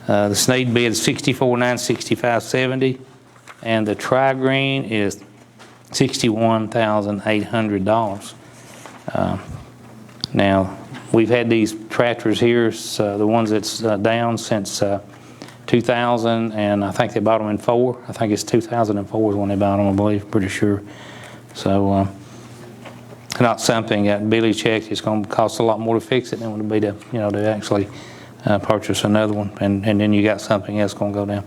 Speaker 2: The Sneed bid is $64,965.70, and the Tri-Green is $61,800. Now, we've had these tractors here, so the ones that's down since 2000, and I think they bought them in 4. I think it's 2004 is when they bought them, I believe, pretty sure. So, not something that Billy checked. It's going to cost a lot more to fix it than it would be to, to actually purchase another one, and then you got something else going to go down.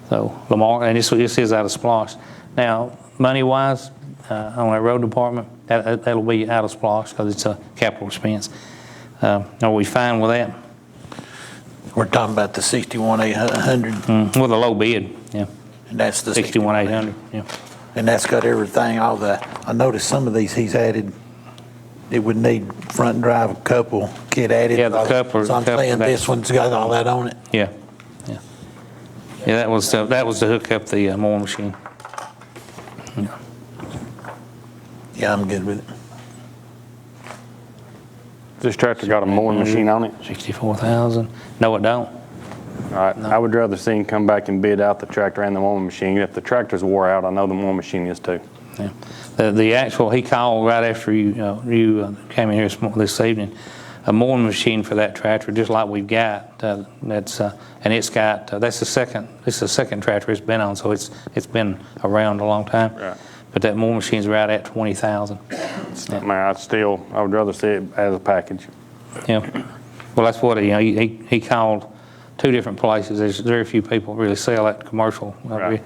Speaker 2: So Lamar, and this is out of Splosh. Now, money-wise, on our road department, that'll be out of Splosh because it's a capital expense. Are we fine with that?
Speaker 8: We're talking about the 61,800.
Speaker 2: With a low bid, yeah.
Speaker 8: And that's the
Speaker 2: 61,800, yeah.
Speaker 8: And that's got everything, all the, I noticed some of these he's added, it would need front drive couple kit added.
Speaker 2: Yeah, the couple.
Speaker 8: So I'm saying this one's got all that on it.
Speaker 2: Yeah, yeah. Yeah, that was to hook up the mowing machine. Yeah.
Speaker 8: Yeah, I'm good with it.
Speaker 6: This tractor got a mowing machine on it?
Speaker 2: 64,000. No, it don't.
Speaker 6: All right, I would rather see him come back and bid out the tractor and the mowing machine. If the tractor's wore out, I know the mowing machine is too.
Speaker 2: Yeah. The actual, he called right after you came in here this evening, a mowing machine for that tractor, just like we've got. That's and it's got that's the second tractor it's been on, so it's been around a long time.
Speaker 6: Right.
Speaker 2: But that mowing machine's right at 20,000.
Speaker 6: Man, I would rather see it as a package.
Speaker 2: Yeah. Well, that's what he called 2 different places. There's very few people really sell that commercial.
Speaker 6: Right.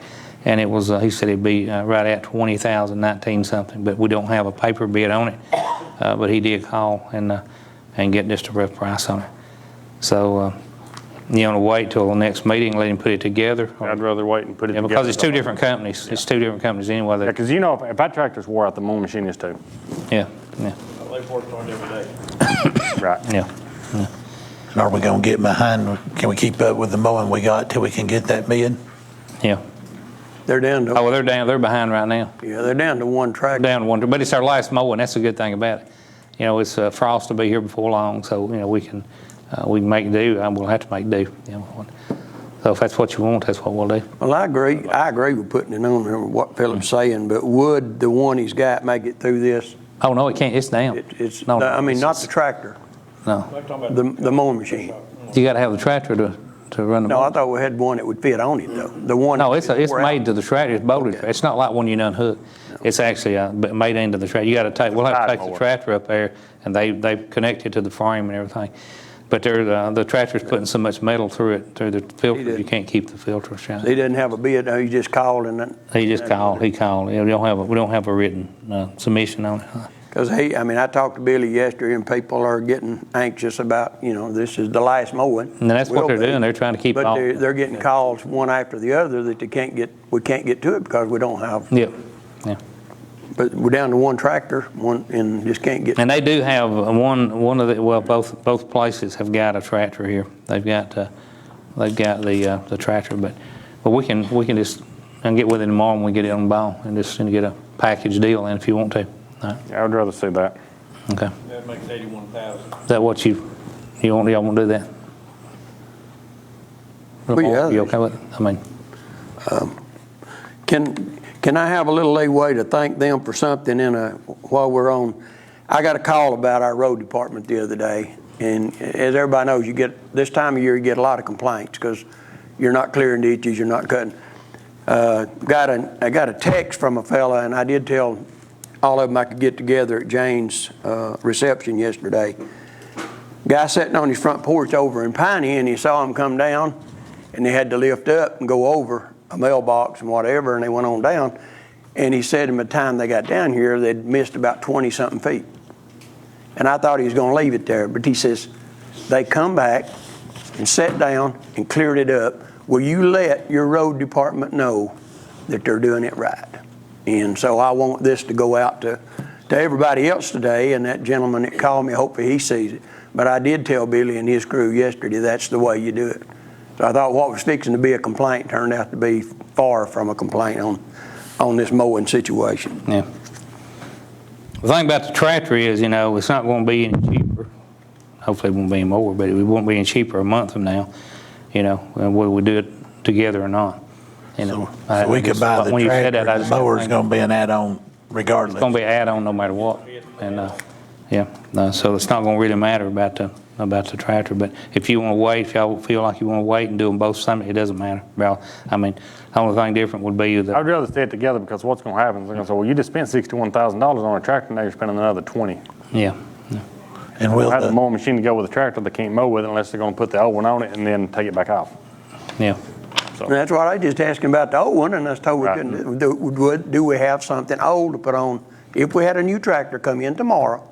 Speaker 2: And it was, he said it'd be right at 20,000, 19 something, but we don't have a paper bid on it. But he did call and get just a rough price on it. So, you want to wait till the next meeting, let him put it together?
Speaker 6: I'd rather wait and put it together.
Speaker 2: Because it's 2 different companies. It's 2 different companies anyway.
Speaker 6: Yeah, because if that tractor's wore out, the mowing machine is too.
Speaker 2: Yeah, yeah.
Speaker 11: They've worked on it every day.
Speaker 6: Right.
Speaker 2: Yeah. Yeah.
Speaker 8: Are we going to get behind, can we keep up with the mowing we got till we can get that bid?
Speaker 2: Yeah.
Speaker 9: They're down to.
Speaker 2: Oh, well, they're behind right now.
Speaker 9: Yeah, they're down to one tractor.
Speaker 2: Down to one, but it's our last mowing. That's a good thing about it. It's Frost will be here before long, so we can make do. We'll have to make do. So if that's what you want, that's what we'll do.
Speaker 9: Well, I agree with putting it on there, what Philip's saying, but would the one he's got make it through this?
Speaker 2: Oh, no, it can't. It's down.
Speaker 9: No, I mean, not the tractor.
Speaker 2: No.
Speaker 9: The mowing machine.
Speaker 2: You got to have the tractor to run the.
Speaker 9: No, I thought we had one that would fit on it though. The one.
Speaker 2: No, it's made to the tractor. It's bolted. Okay. It's not like one you unhook. No. It's actually made into the tractor. You got to take. We'll have to take the tractor up there, and they connect it to the frame and everything. But the tractor's putting so much metal through the filter, you can't keep the filter shut.
Speaker 9: He didn't have a bid. No, he just called and then.
Speaker 2: He just called. He called. We don't have a written submission on it.
Speaker 9: Because I talked to Billy yesterday, and people are getting anxious about, this is the last mowing.
Speaker 2: And that's what they're doing. They're trying to keep.
Speaker 9: But they're getting calls one after the other that we can't get to it because we don't have.
Speaker 2: Yep. Yeah.
Speaker 9: But we're down to one tractor, and just can't get.
Speaker 2: And they do have one of the both places have got a tractor here. They've got the tractor, but we can just get with it tomorrow when we get it on the ball and just get a package deal in if you want to. Right.
Speaker 6: Yeah, I would rather see that.
Speaker 2: Okay.
Speaker 11: That makes 81,000.
Speaker 2: Is that what y'all want to do that?
Speaker 9: Well, yeah.
Speaker 2: You okay with it? I mean,
Speaker 9: can I have a little leeway to thank them for something while we're on? I got a call about our road department the other day, and as everybody knows, this time of year you get a lot of complaints because you're not clearing ditches, you're not cutting. I got a text from a fella, and I did tell all of them I could get together at Jane's reception yesterday. Guy sitting on his front porch over in Piney, and he saw him come down, and they had to lift up and go over a mailbox and whatever, and they went on down. And he said by the time they got down here, they'd missed about 20-something feet. And I thought he was going to leave it there, but he says, they come back and sat down and cleared it up. Will you let your road department know that they're doing it right? And so I want this to go out to everybody else today, and that gentleman that called me, hopefully he sees it. But I did tell Billy and his crew yesterday that's the way you do it. So I thought what was fixing to be a complaint turned out to be far from a complaint on this mowing situation.
Speaker 2: Yeah. The thing about the tractor is, you know, it's not going to be any cheaper. Hopefully it won't be any more, but it won't be any cheaper a month from now, you know, whether we do it together or not. You know,
Speaker 8: So we could buy the tractor, the mower's going to be an add-on regardless.
Speaker 2: It's going to be an add-on no matter what. And, so it's not going to really matter about the tractor. But if you want to wait, if y'all feel like you want to wait and do them both Sunday, it doesn't matter. Well, I mean, the only thing different would be that
Speaker 6: I'd rather stay it together, because what's going to happen is they're going to say, well, you just spent $61,000 on a tractor, now you're spending another $20,000.
Speaker 2: Yeah.
Speaker 8: And
Speaker 6: we'll have the mowing machine to go with the tractor. They can't mow with it unless they're going to put the old one on it and then take it back off.
Speaker 2: Yeah.
Speaker 9: And that's what I just asking about the old one, and I was told we couldn't. Do we have something old to put on? If we had a new tractor come in tomorrow,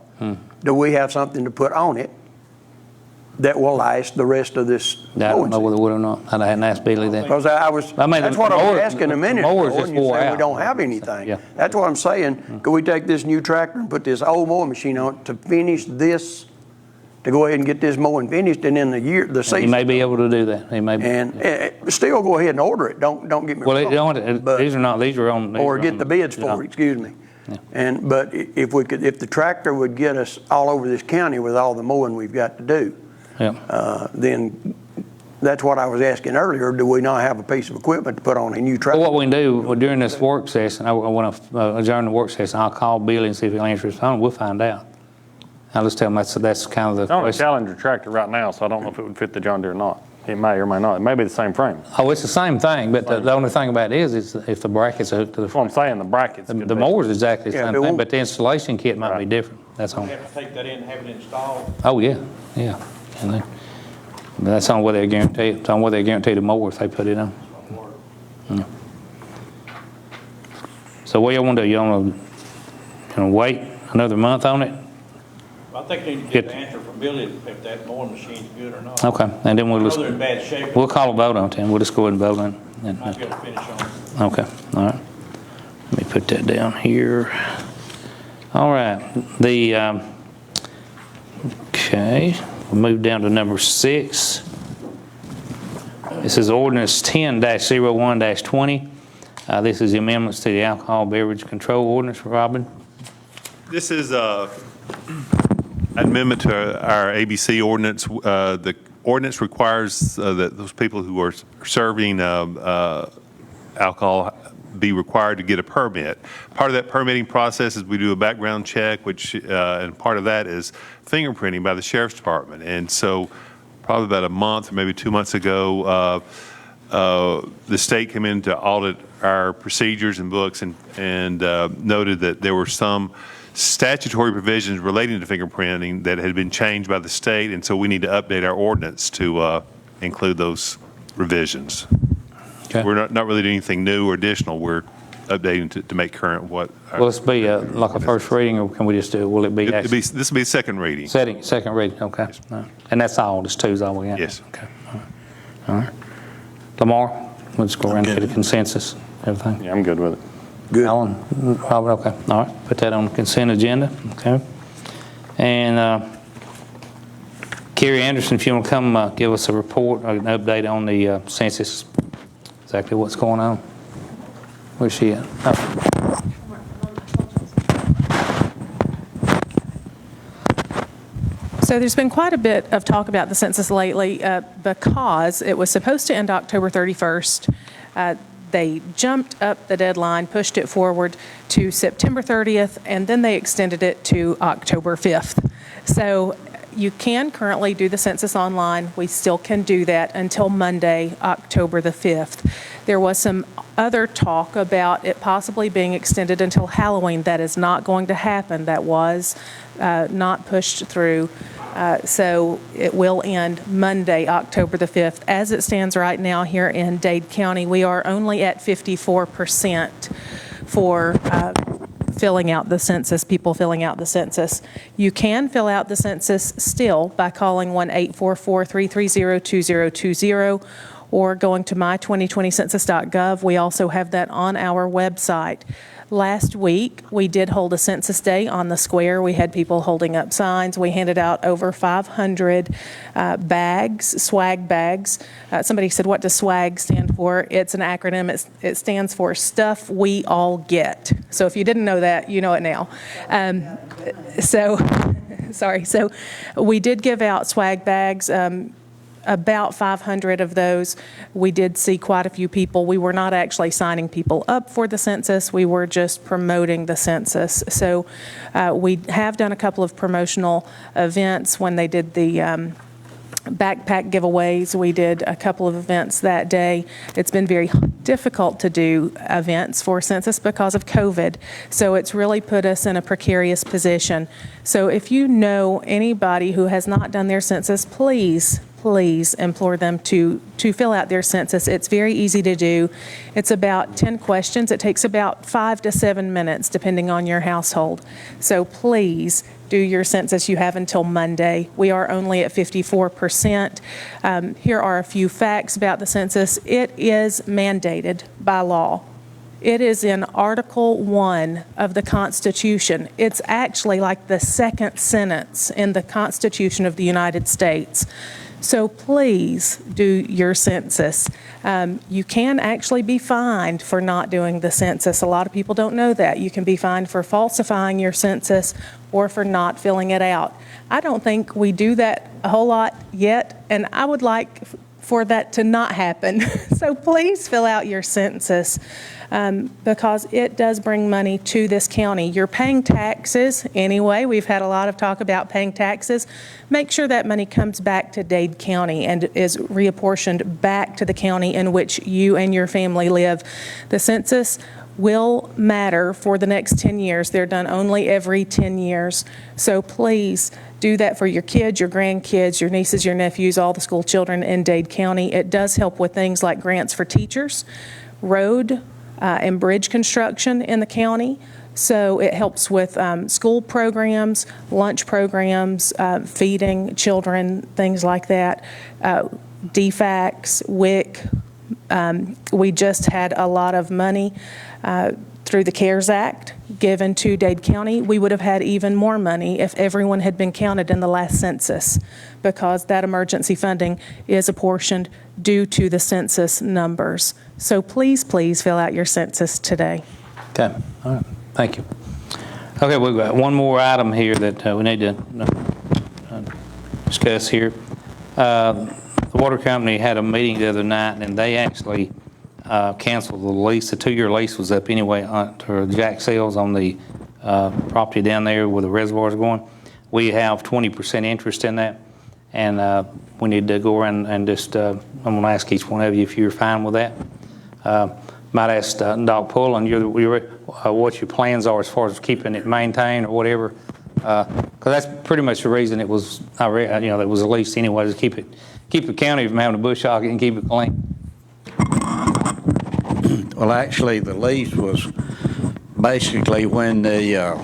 Speaker 9: do we have something to put on it that will last the rest of this?
Speaker 2: I don't know whether it would or not. I hadn't asked Billy that.
Speaker 9: Because that's what I was asking a minute ago, and you said we don't have anything.
Speaker 2: Yeah.
Speaker 9: That's what I'm saying. Could we take this new tractor and put this old mowing machine on it to finish this, to go ahead and get this mowing finished, and in the season?
Speaker 2: He may be able to do that. He may be.
Speaker 9: And still go ahead and order it. Don't get me wrong.
Speaker 2: These are on.
Speaker 9: Or get the bids for it, excuse me. Yeah. But if the tractor would get us all over this county with all the mowing we've got to do, then that's what I was asking earlier. Do we not have a piece of equipment to put on a new tractor?
Speaker 2: Well, what we can do during this work session, I want to adjourn the work session. I'll call Billy and see if he'll answer his phone. We'll find out. I'll just tell him that's kind of the
Speaker 6: I own a Challenger tractor right now, so I don't know if it would fit the John Deere or not. It may or may not. It may be the same frame.
Speaker 2: Oh, it's the same thing, but the only thing about it is if the brackets are hooked to the frame.
Speaker 6: What I'm saying, the brackets.
Speaker 2: The mower's exactly the same thing, but the installation kit might be different. That's all.
Speaker 11: You have to take that in and have it installed.
Speaker 2: Oh, yeah. And that's on where they guarantee it. It's on where they guarantee the mower if they put it on. Yeah. So what y'all want to do? Y'all want to wait another month on it?
Speaker 11: I think they need to get the answer from Billy if that mowing machine's good or not.
Speaker 2: Okay, and then we'll
Speaker 11: I know they're in bad shape.
Speaker 2: We'll call a vote on it, and we'll just go ahead and vote on it.
Speaker 11: Might be able to finish on it.
Speaker 2: Okay, all right. Let me put that down here. All right, okay, we'll move down to number 6. This is ordinance 10-01-20. This is the amendments to the alcohol beverage control ordinance. Robin?
Speaker 7: This is an amendment to our ABC ordinance. The ordinance requires that those people who are serving alcohol be required to get a permit. Part of that permitting process is we do a background check, which and part of that is fingerprinting by the Sheriff's Department. And so probably about a month or maybe 2 months ago, the state came in to audit our procedures and books and noted that there were some statutory provisions relating to fingerprinting that had been changed by the state, and so we need to update our ordinance to include those revisions. Okay. We're not really doing anything new or additional. We're updating to make current what.
Speaker 2: Will this be like a first reading, or can we just do it? Will it be?
Speaker 7: This will be a second reading.
Speaker 2: Second reading. Okay. Yes. All right. And that's all. Just 2 is all we got.
Speaker 7: Yes.
Speaker 2: Okay. All right. Lamar, let's go around and get a consensus. Everything.
Speaker 6: Yeah, I'm good with it.
Speaker 9: Good.
Speaker 2: Alan, Robert, okay. All right. Put that on the consent agenda. Okay. And Carrie Anderson, if you want to come give us a report or an update on the census, exactly what's going on. Where's she at? Oh.
Speaker 19: So there's been quite a bit of talk about the census lately because it was supposed to end October 31st. They jumped up the deadline, pushed it forward to September 30th, and then they extended it to October 5th. So you can currently do the census online. We still can do that until Monday, October the 5th. There was some other talk about it possibly being extended until Halloween. That is not going to happen. That was not pushed through. So it will end Monday, October the 5th. As it stands right now here in Dade County, we are only at 54% for filling out the census, people filling out the census. You can fill out the census still by calling 1-844-330-2020 or going to my2020census.gov. We also have that on our website. Last week, we did hold a census day on the square. We had people holding up signs. We handed out over 500 bags, swag bags. Somebody said, what does swag stand for? It's an acronym. It stands for Stuff We All Get. So if you didn't know that, you know it now. So we did give out swag bags. About 500 of those. We did see quite a few people. We were not actually signing people up for the census. We were just promoting the census. So we have done a couple of promotional events when they did the backpack giveaways. We did a couple of events that day. It's been very difficult to do events for census because of COVID. So it's really put us in a precarious position. So if you know anybody who has not done their census, please implore them to fill out their census. It's very easy to do. It's about 10 questions. It takes about 5 to 7 minutes, depending on your household. So please do your census. You have until Monday. We are only at 54%. Here are a few facts about the census. It is mandated by law. It is in Article 1 of the Constitution. It's actually like the second sentence in the Constitution of the United States. So please do your census. You can actually be fined for not doing the census. A lot of people don't know that. You can be fined for falsifying your census or for not filling it out. I don't think we do that a whole lot yet, and I would like for that to not happen. So please fill out your census because it does bring money to this county. You're paying taxes anyway. We've had a lot of talk about paying taxes. Make sure that money comes back to Dade County and is reapportioned back to the county in which you and your family live. The census will matter for the next 10 years. They're done only every 10 years. So please do that for your kids, your grandkids, your nieces, your nephews, all the school children in Dade County. It does help with things like grants for teachers, road and bridge construction in the county. So it helps with school programs, lunch programs, feeding children, things like that. DFACS, WIC. We just had a lot of money through the CARES Act given to Dade County. We would have had even more money if everyone had been counted in the last census, because that emergency funding is apportioned due to the census numbers. So please fill out your census today.
Speaker 2: Okay, all right, thank you. Okay, we've got one more item here that we need to discuss here. The water company had a meeting the other night, and they actually canceled the lease. The 2-year lease was up anyway to Jack Sales on the property down there where the reservoirs are going. We have 20% interest in that, and we need to go around and just, I'm going to ask each one of you if you're fine with that. Might ask Doc Pullen what your plans are as far as keeping it maintained or whatever, because that's pretty much the reason it was, it was a lease anyway, to keep the county from having a bush hog and keep it clean.
Speaker 10: Well, actually, the lease was basically when the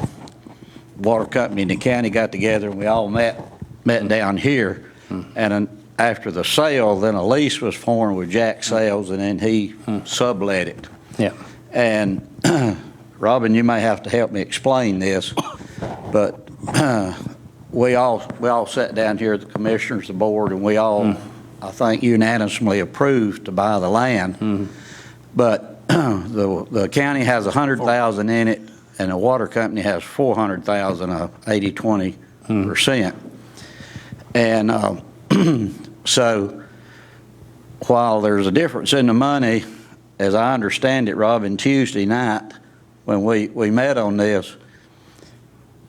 Speaker 10: water company and the county got together, and we all met down here. And after the sale, then a lease was formed with Jack Sales, and then he sublet it.
Speaker 2: Yeah.
Speaker 10: And Robin, you may have to help me explain this, but we all sat down here at the commissioners, the board, and we all, I think, unanimously approved to buy the land. But the county has $100,000 in it, and the water company has $400,000, 80-20%. And so while there's a difference in the money, as I understand it, Robin, Tuesday night when we met on this,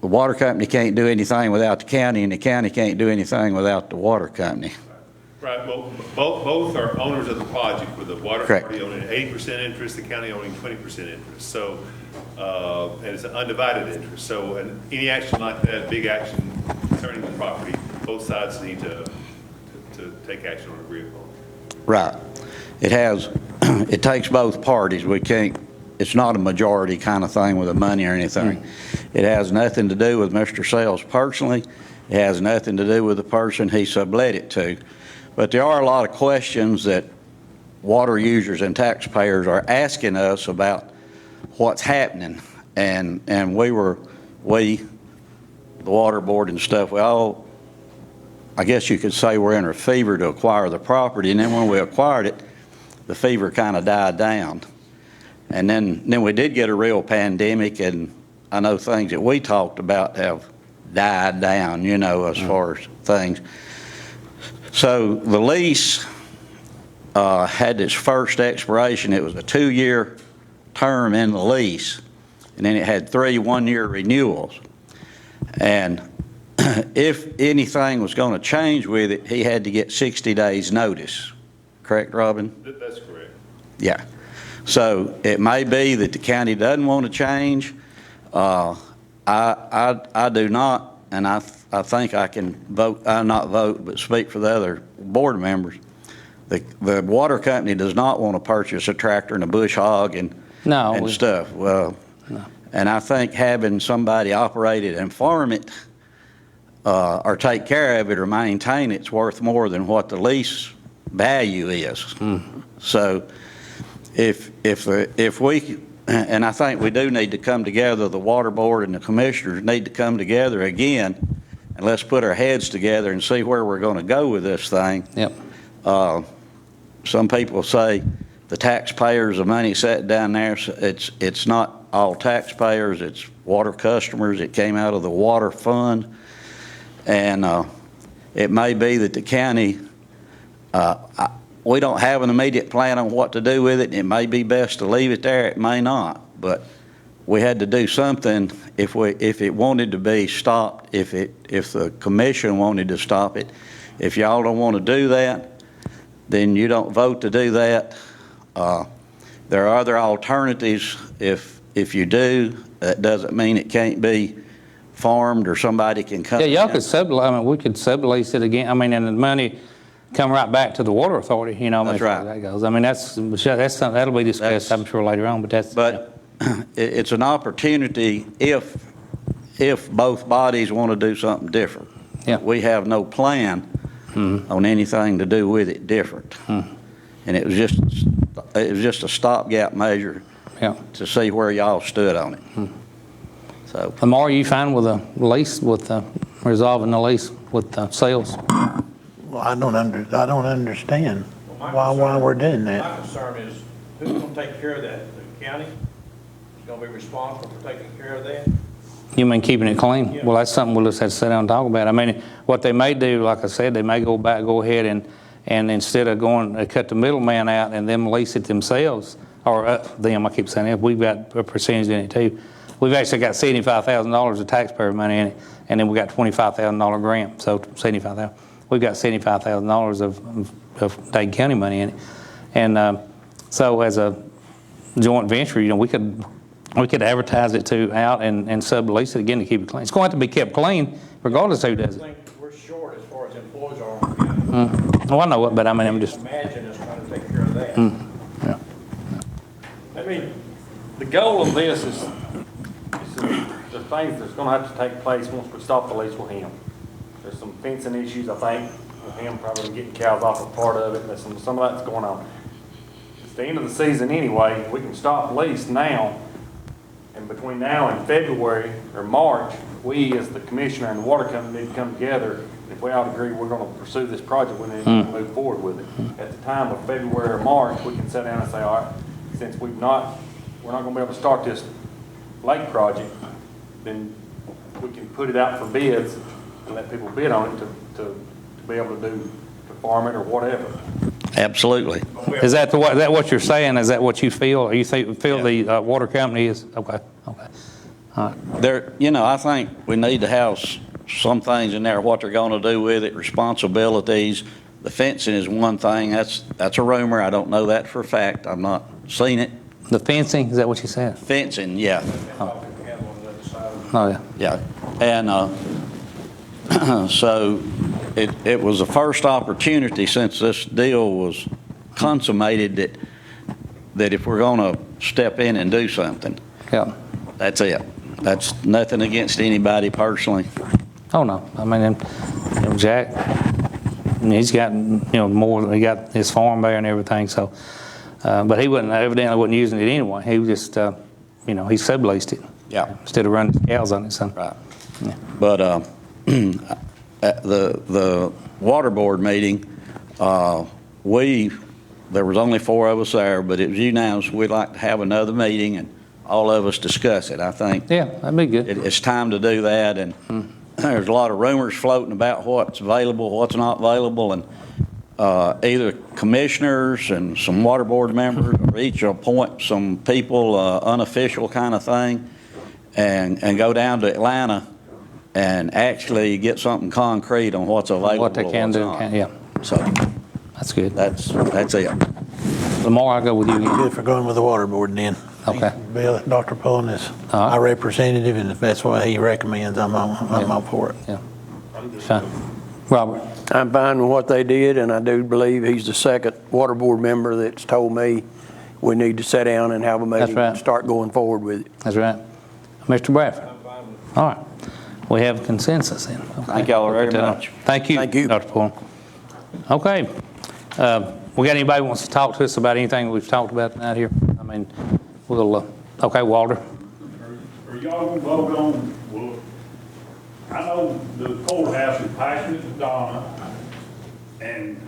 Speaker 10: the water company can't do anything without the county, and the county can't do anything without the water company.
Speaker 7: Right, well, both are owners of the project, with the water
Speaker 10: Correct.
Speaker 7: authority owning 80% interest, the county owning 20% interest. So, and it's an undivided interest. So, and any action like that, big action concerning the property, both sides need to take action on a agree upon.
Speaker 10: Right. It has, it takes both parties. We can't, it's not a majority kind of thing with the money or anything. It has nothing to do with Mr. Sells personally. It has nothing to do with the person he sublet it to. But there are a lot of questions that water users and taxpayers are asking us about what's happening. And we, the water board and stuff, we all, I guess you could say we're in a fever to acquire the property. And then when we acquired it, the fever kind of died down. And then we did get a real pandemic, and I know things that we talked about have died down, you know, as far as things. So the lease had its first expiration. It was a 2-year term in the lease, and then it had 3 one-year renewals. And if anything was going to change with it, he had to get 60 days notice. Correct, Robin?
Speaker 7: That's correct.
Speaker 10: Yeah. So it may be that the county doesn't want to change. I do not, and I think I can vote, not vote, but speak for the other board members. The water company does not want to purchase a tractor and a bush hog and stuff. Well, and I think having somebody operate it and farm it or take care of it or maintain it's worth more than what the lease value is. So if we, and I think we do need to come together, the water board and the commissioners need to come together again, and let's put our heads together and see where we're going to go with this thing.
Speaker 2: Yep.
Speaker 10: Some people say the taxpayers, the money sat down there. So it's not all taxpayers, it's water customers. It came out of the water fund. And it may be that the county, we don't have an immediate plan on what to do with it. It may be best to leave it there. It may not. But we had to do something if it wanted to be stopped, if the commission wanted to stop it. If y'all don't want to do that, then you don't vote to do that. There are other alternatives. If you do, that doesn't mean it can't be farmed or somebody can come.
Speaker 2: Yeah, y'all could we could sublease it again. I mean, and the money come right back to the water authority, you know.
Speaker 10: That's right.
Speaker 2: That goes. I mean, that's something that'll be discussed, I'm sure, later on. But
Speaker 10: it's an opportunity if both bodies want to do something different.
Speaker 2: Yeah.
Speaker 10: We have no plan on anything to do with it different. And it was just a stopgap measure to see where y'all stood on it. So,
Speaker 2: Lamar, are you fine with a lease, with resolving the lease with sales?
Speaker 8: Well, I don't understand why we're doing that.
Speaker 9: My concern is, who's going to take care of that? The county is going to be responsible for taking care of that?
Speaker 2: You mean keeping it clean? Yeah. Well, that's something we'll just have to sit down and talk about. I mean, what they may do, like I said, they may go ahead and instead of going, cut the middleman out and them lease it themselves, or them, I keep saying that, we've got a percentage in it too. We've actually got $75,000 of taxpayer money in it, and then we got $25,000 grant, so $75,000. We've got $75,000 of Dade County money in it, and so as a joint venture, you know, we could advertise it out and sublease it again to keep it clean. It's going to have to be kept clean, regardless of who does it.
Speaker 9: I think we're short as far as employees are on the county.
Speaker 2: Well, I know it, but I mean, I'm just.
Speaker 9: Imagine us trying to take care of that.
Speaker 2: Yeah.
Speaker 6: I mean, the goal of this is the things that's going to have to take place once we stop the lease with him. There's some fencing issues, I think, with him probably getting cows off a part of it. There's some of that's going on. It's the end of the season anyway. We can stop the lease now. And between now and February or March, we as the commissioner and the water company need to come together. If we all agree we're going to pursue this project, we need to move forward with it. At the time of February or March, we can sit down and say, all right, since we're not going to be able to start this lake project, then we can put it out for bids and let people bid on it to be able to farm it or whatever.
Speaker 10: absolutely.
Speaker 2: Is that what you're saying? Is that what you feel? Or you feel the water company is okay? Okay. All right.
Speaker 10: There, you know, I think we need to have some things in there, what they're going to do with it, responsibilities, The fencing is one thing. That's a rumor. I don't know that for a fact. I've not seen it.
Speaker 2: The fencing, is that what you said?
Speaker 10: Fencing, yeah.
Speaker 2: Oh, yeah.
Speaker 10: Yeah. And so it was the first opportunity since this deal was consummated that if we're going to step in and do something,
Speaker 2: Yeah.
Speaker 10: that's it. That's nothing against anybody personally.
Speaker 2: Oh, no. I mean, and, Jack, he's got, more, he got his farm there and everything, so, but he evidently wasn't using it anyway. He was just, he subleased it.
Speaker 10: Yeah.
Speaker 2: Instead of running cows on it, so.
Speaker 10: Right.
Speaker 2: Yeah.
Speaker 10: But at the water board meeting, there was only 4 of us there, but it was unanimous. We'd like to have another meeting and all of us discuss it, I think.
Speaker 2: Yeah, that'd be good.
Speaker 10: It's time to do that, and there's a lot of rumors floating about what's available, what's not available, and either commissioners and some water board members or each appoint some people, unofficial kind of thing, and go down to Atlanta and actually get something concrete on what's available.
Speaker 2: What they can do, yeah.
Speaker 10: So
Speaker 2: that's good.
Speaker 10: That's it.
Speaker 2: Lamar, I'll go with you again.
Speaker 8: Good for going with the water board then.
Speaker 2: Okay.
Speaker 8: Bill, Dr. Pullen is my representative, and if that's what he recommends, I'm all for it.
Speaker 2: Yeah. Fine. Robert?
Speaker 9: I'm fine with what they did, and I do believe he's the second water board member that's told me we need to sit down and have a meeting and start going forward with it.
Speaker 2: That's right. Mr. Bradford? All right. We have consensus then. Okay.
Speaker 10: Thank y'all very much.
Speaker 2: Thank you.
Speaker 9: Thank you.
Speaker 2: Dr. Pullen. Okay. We got anybody who wants to talk to us about anything we've talked about tonight here? I mean, we'll, okay, Walter.
Speaker 13: Are y'all gonna vote on, well, I know the courthouse is passionate to Donna, and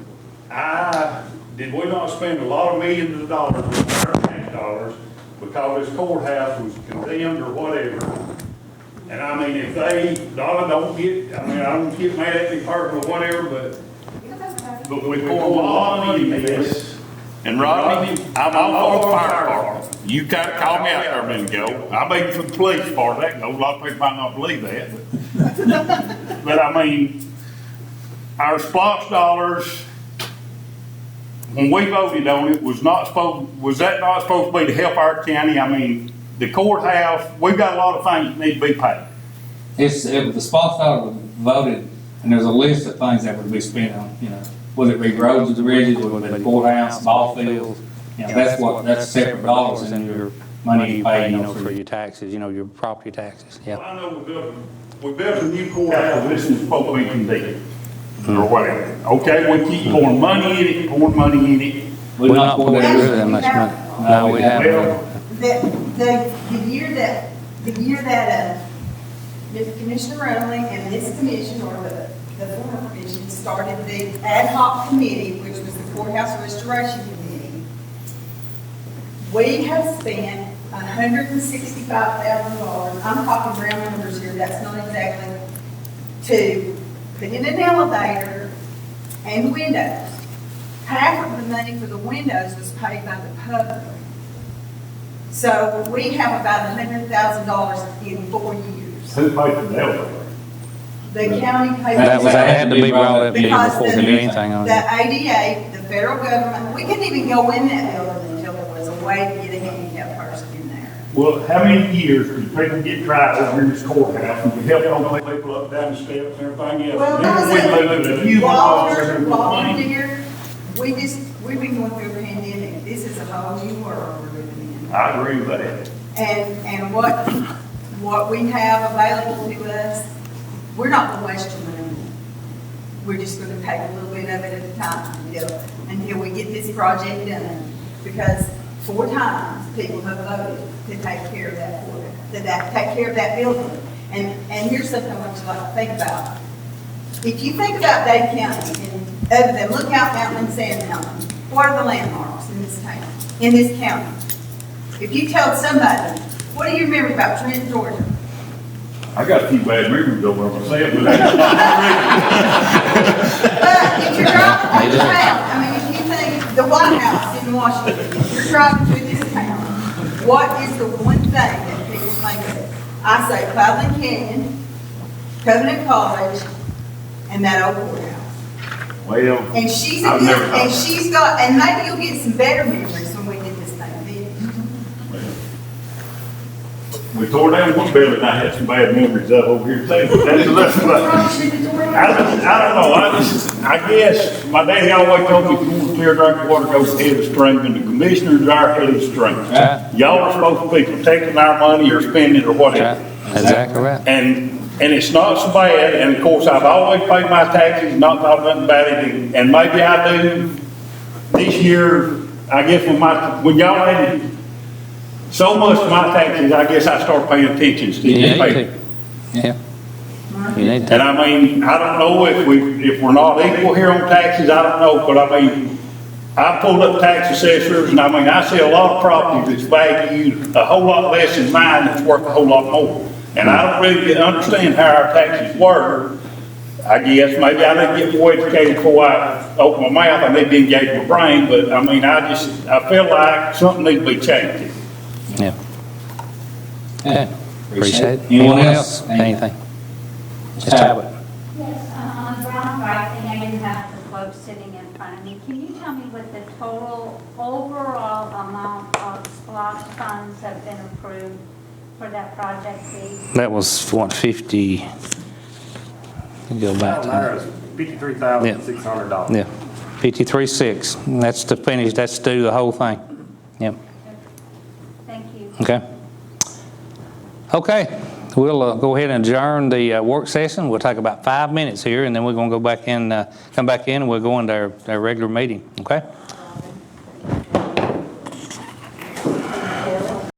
Speaker 13: did we not spend a lot of millions of dollars with our tax dollars because this courthouse was condemned or whatever? And I mean, if Donna don't get, I don't get mad at the person or whatever, but we pour a lot of money in this.
Speaker 20: And Rodney, I'm all for the fire department. You kind of called me out there a minute ago. I'm even for the police as far as that goes. A lot of people might not believe that. But I mean, our SPLOST dollars, when we voted on it, was that not supposed to be to help our county? I mean, the courthouse, we've got a lot of things that need to be paid.
Speaker 1: The SPLOST dollar was voted, and there's a list of things that would be spent on, whether it be roads and bridges, whether it be courthouse, ball fields, that's separate dollars in your money you pay,
Speaker 2: for your taxes, your property taxes, yeah.
Speaker 13: Well, I know we built a new courthouse, this is supposed to be condemned, or whatever. Okay, we keep pouring money in it.
Speaker 2: We've not poured that much money. No, we haven't.
Speaker 17: The year that Mr. Commissioner Rowling and this commission, or the former commission, started the ad hoc committee, which was the courthouse restoration committee, we have spent $165,000. I'm talking round numbers here. That's not exactly to put in an elevator and windows. Half of the money for the windows was paid by the public. So we have about $100,000 in 4 years.
Speaker 13: Who paid for the elevator?
Speaker 17: The county paid.
Speaker 2: That had to be brought up before we could do anything on it.
Speaker 17: The ADA, the federal government, we couldn't even go in that building until there was a way to get a handicapped person in there.
Speaker 13: Well, how many years did people get tried over in this courthouse and we helped all the people up down the steps and everything else?
Speaker 17: Well, Walter, dear, we've been going through a pandemic. This is a whole new world we're living in.
Speaker 13: I agree with that.
Speaker 17: And what we have available to us, we're not going to waste your money. We're just going to take a little bit of it at a time until we get this project done. Because 4 times people have voted to take care of that take care of that building. And here's something I want you to think about. If you think about Dade County, and other than Lookout Mountain and Sand Mountain, what are the landmarks in this town, in this county? If you tell somebody, what do you remember about Trenton, Georgia?
Speaker 13: I got a few bad memories over myself, but
Speaker 17: if you're driving through the town, if you think the White House in Washington, if you're driving through this town, what is the one thing that people think of? I say Cloudland Canyon, Covenant College, and that old courthouse.
Speaker 20: Well,
Speaker 17: And she's a
Speaker 20: I've
Speaker 17: good,
Speaker 20: never
Speaker 17: and
Speaker 20: thought.
Speaker 17: she's got, and maybe you'll get some better memories when we did this thing.
Speaker 20: We tore down one building, I had some bad memories of over here too. That's I don't know, I guess, my daddy always told me, if you want clear drinking water, go to head of stream, and the commissioners are head of stream. Y'all are supposed to be protecting our money or spending it or whatever.
Speaker 2: Exactly right.
Speaker 20: And it's not so bad, and of course, I've always paid my taxes, not thought nothing about it, and maybe I do this year, I guess when y'all had so much of my taxes, I guess I start paying attention to
Speaker 2: Yeah. You need to.
Speaker 20: And I mean, I don't know if we're not equal here on taxes, I don't know, but I mean, I pulled up tax assessors, and I mean, I see a lot of property that's valued a whole lot less than mine that's worth a whole lot more. And I don't really understand how our taxes work. I guess maybe I didn't get more educated before I opened my mouth. I need to engage my brain, but I mean, I feel like something needs to be changed.
Speaker 2: Yeah. Yeah. Appreciate it. Anyone else? Anything? Mr. Talbot?
Speaker 21: Yes, on brown pricing, I didn't have the quote sitting in front of me. Can you tell me what the total overall amount of SPLOST funds have been approved for that project, please?
Speaker 2: That was, what, 50? Go back to
Speaker 6: $53,600.
Speaker 2: Yeah, 53.6. That's to finish, that's to do the whole thing. Yep.
Speaker 21: Thank you.
Speaker 2: Okay. Okay, we'll go ahead and adjourn the work session. We'll take about 5 minutes here, and then we're going to go back in, come back in, and we'll go into our regular meeting, okay?